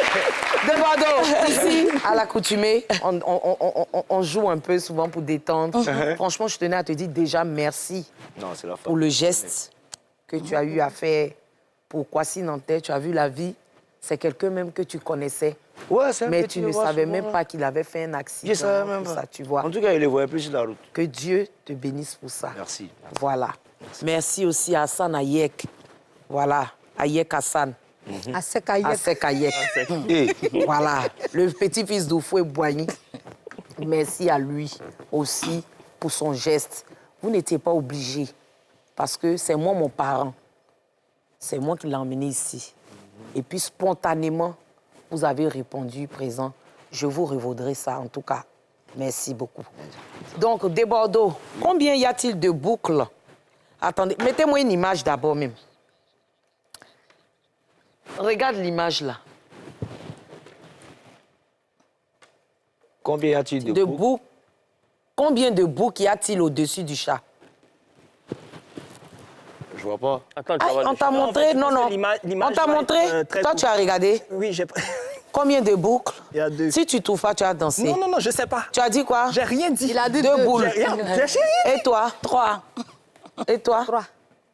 de Bordeaux, ici, à l'accoutumée, on joue un peu souvent pour détendre. Franchement, je tenais à te dire déjà merci pour le geste que tu as eu à faire pour Kwasi Nantais. Tu as vu la vie. C'est quelqu'un même que tu connaissais. Ouais, c'est un mais petit tu ne savais même pas qu'il avait fait un accident. Je savais même pas. Ça, tu vois. En tout cas, il le voyait plus sur la route. Que Dieu te bénisse pour ça. Merci. Voilà. Merci aussi à Hassan Ayek. Voilà, Ayek Hassan. Asek Ayek. Asek Ayek. Voilà, le petit-fils d'Oufoué Boigny. Merci à lui aussi pour son geste. Vous n'étiez pas obligés parce que c'est moi mon parent. C'est moi qui l'ai emmené ici. Et puis spontanément, vous avez répondu présent. Je vous revaudrai ça en tout cas. Merci beaucoup. Donc, des Bordeaux, combien y a-t-il de boucles? Attendez, mettez-moi une image d'abord même. Regarde l'image là. Combien y a-t-il de boucles? Combien de boucles y a-t-il au-dessus du chat? Je vois pas. Attends, on t'a montré? Non, non. On t'a montré? Toi, tu as regardé? Oui, j'ai... Combien de boucles? Il y a 2. Si tu trouves pas, tu as dansé. Non, non, non, je sais pas. Tu as dit quoi? J'ai rien dit. Il a dit 2 boules. J'ai rien dit. Et toi? 3. Et toi? 3.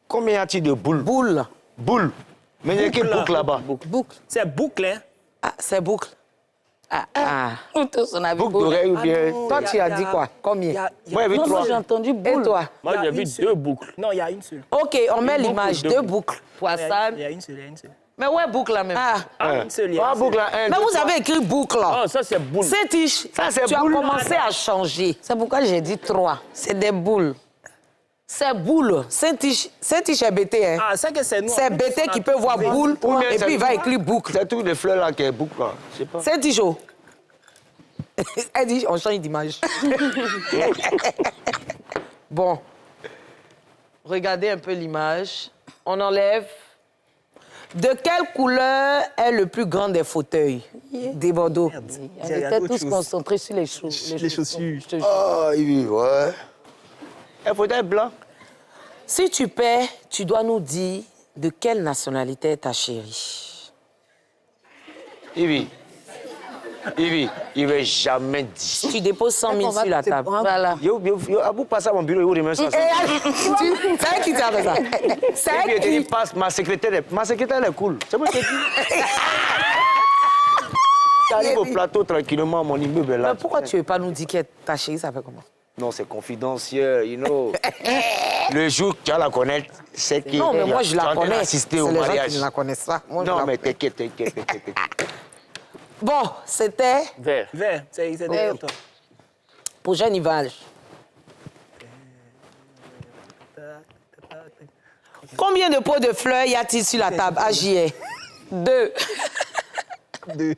Combien y a-t-il de boules? Boules. Boules. Mais il y a quelle boucle là-bas? Boucle. C'est boucle, hein? Ah, c'est boucle. Ah. Boucle d'oreille ou bien... Toi, tu as dit quoi? Combien? Moi, j'ai vu 3. J'ai entendu Et boule. toi? Moi, j'ai vu 2 boucles. Non, il y a une seule. OK, on met l'image. 2 boucles. Pour Hassan. Il y a une seule, il y a une seule. Mais ouais, boucle là même. Une seule, il y a une seule. Boucle là, 1, Mais vous avez écrit boucle là. Ah, ça, c'est boule. C'est tiche. Ça, c'est tu boule. as commencé à changer. C'est pourquoi j'ai dit 3. C'est des boules. C'est boule. Saint-Tiche est bêté, hein. Ah, c'est que c'est nous. C'est bêté qui peut voir boule et puis il va écrire boucle. C'est tout de fleurs là qui est boucle là. Je sais pas. Saint-Tiche. Elle dit, on change d'image. Bon. Regardez un peu l'image. On enlève. De quelle couleur est le plus grand des fauteuils des Bordeaux? On était tous concentrés sur les choses. Les chaussures. Ah, oui, ouais. Un fauteuil blanc. Si tu paies, tu dois nous dire de quelle nationalité est ta chérie. Ivy, il ne va jamais dire. Tu déposes 100 000 sur la table. Voilà. Vous passez à mon bureau, vous remettez ça. C'est qui t'a fait ça? C'est qui? Ma secrétaire est cool. C'est moi qui ai dit. J'arrive au plateau tranquillement à mon immeuble là. Mais pourquoi tu ne veux pas nous dire que ta chérie s'appelle comment? Non, c'est confidentiel, you know. Le jour que tu vas la connaître, c'est qui. Non, mais moi je la connais. Assister C'est au les gens mariage. qui ne la connaissent pas. Moi, Non, je la- mais t'inquiète. Bon, c'était Vert. Vert, c'est derrière toi. prochaine image. Combien de pots de fleurs y a-t-il sur la table? AJR. 2. 2.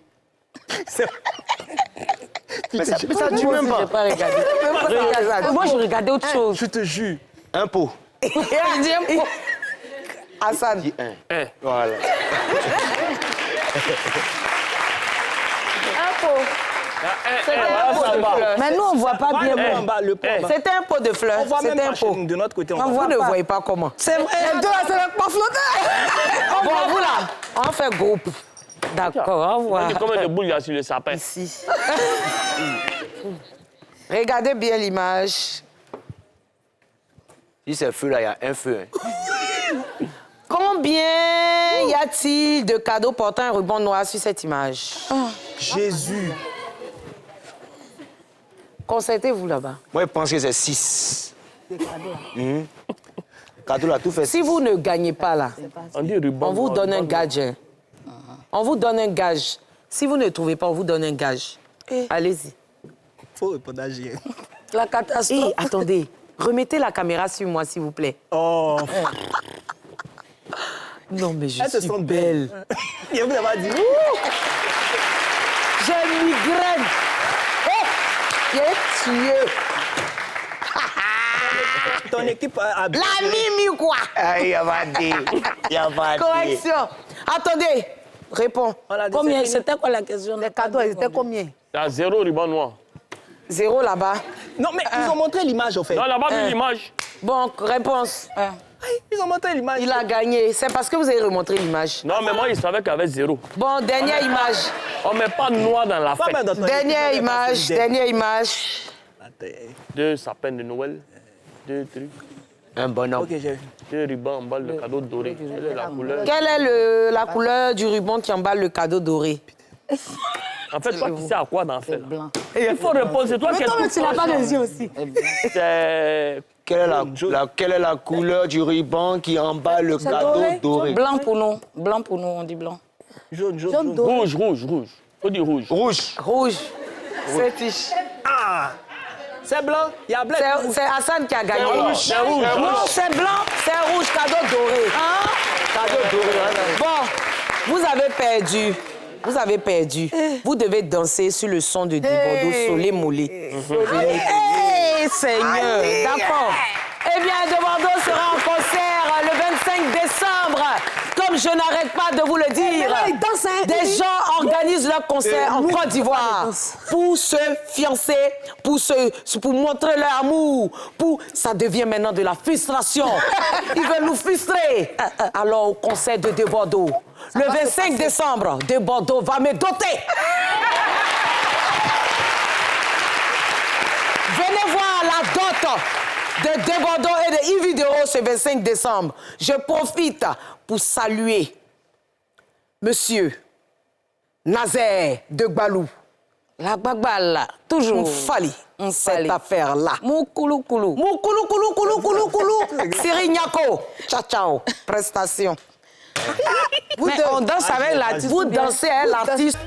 Mais ça dit même Je n'ai pas. pas regardé. Moi, je regardais autre chose. Je te jure. Un pot. Il dit un pot. Hassan. Dis un. Voilà. Un pot. C'était un pot de fleurs. Mais nous, on ne voit pas bien. Le pot en bas, le pot en bas. C'était un pot de fleurs. On voit même C'était un pas chez pot. nous, de notre côté. Vous ne voyez pas comment. C'est vrai. Les deux, c'est le pas flotteur. Bon, vous là, on fait groupe. D'accord, au revoir. Combien de boules il y a sur le sapin? Ici. Regardez bien l'image. Si c'est feu là, il y a un feu. Combien y a-t-il de cadeaux portant un ruban noir sur cette image? Jésus. Concentrez-vous là-bas. Moi, je pense que c'est 6. Cadeau là, tout fait. Si vous ne gagnez pas là, On dit ruban. on vous donne un gage. Hein. On vous donne un gage. Si vous ne trouvez pas, on vous donne un gage. Allez-y. Faut répondre à J. La catastrophe. Attendez, remettez la caméra sur moi, s'il vous plaît. Oh. Non, mais je suis belle. Il vous a dit. J'ai une migraine. Oh, j'ai tué. Ton équipe a... La mimi, quoi. Il y a pas dit. Correction. Attendez, réponds. Combien? C'était quoi la question? Les cadeaux, ils étaient combien? T'as 0 ruban noir. 0 là-bas. Non, mais ils ont montré l'image, en fait. Non, là-bas, vu l'image. Bon, réponse. Ils ont montré l'image. Il a gagné. C'est parce que vous avez remontré l'image. Non, mais moi, il savait qu'il y avait 0. Bon, dernière image. On met pas noir dans la fête. Dernière image, dernière image. 2 sapins de Noël, 2 trucs. Un bonhomme. Ok, j'ai vu. 2 rubans en balle de cadeau doré. Quelle est la couleur? Quelle est la couleur du ruban qui emballe le cadeau doré? En fait, toi, tu sais à quoi d'en faire. Il faut répondre, c'est toi qui es tout tu n'as pas les yeux aussi. C'est... Quelle est la couleur du ruban qui emballe le cadeau doré? Blanc pour nous. Blanc pour nous, on dit blanc. Jaune, jaune, jaune. Rouge, rouge, rouge. Faut dire rouge. Rouge. Rouge. C'est fiche. Ah! C'est blanc, il y a blanc. C'est Hassan qui a gagné. C'est rouge. Non, c'est blanc, c'est rouge, cadeau doré. Cadeau doré. Bon, vous avez perdu. Vous avez perdu. Vous devez danser sur le son de Dibordo, Solé Molé. Hey, Seigneur. D'accord. Eh bien, Dibordo sera en concert le 25 décembre. Comme je n'arrête pas de vous le dire, des gens organisent leur concert en Côte d'Ivoire pour se fiancer, pour montrer leur amour. Ça devient maintenant de la frustration. Ils veulent nous frustrer. Alors, au concert de Bordeaux, le 25 décembre, de Bordeaux va me doter. Venez voir la dot de Bordeaux et de Yves ce 25 décembre. Je profite pour saluer Monsieur Nazaire de Gbalou. La Gbagbala, toujours. M'fali, cette affaire-là. Moukoulou koulou. Moukoulou koulou koulou koulou koulou. Sirignako. Ciao, ciao. Prestation. Mais on danse avec l'artiste. Vous dansez avec l'artiste.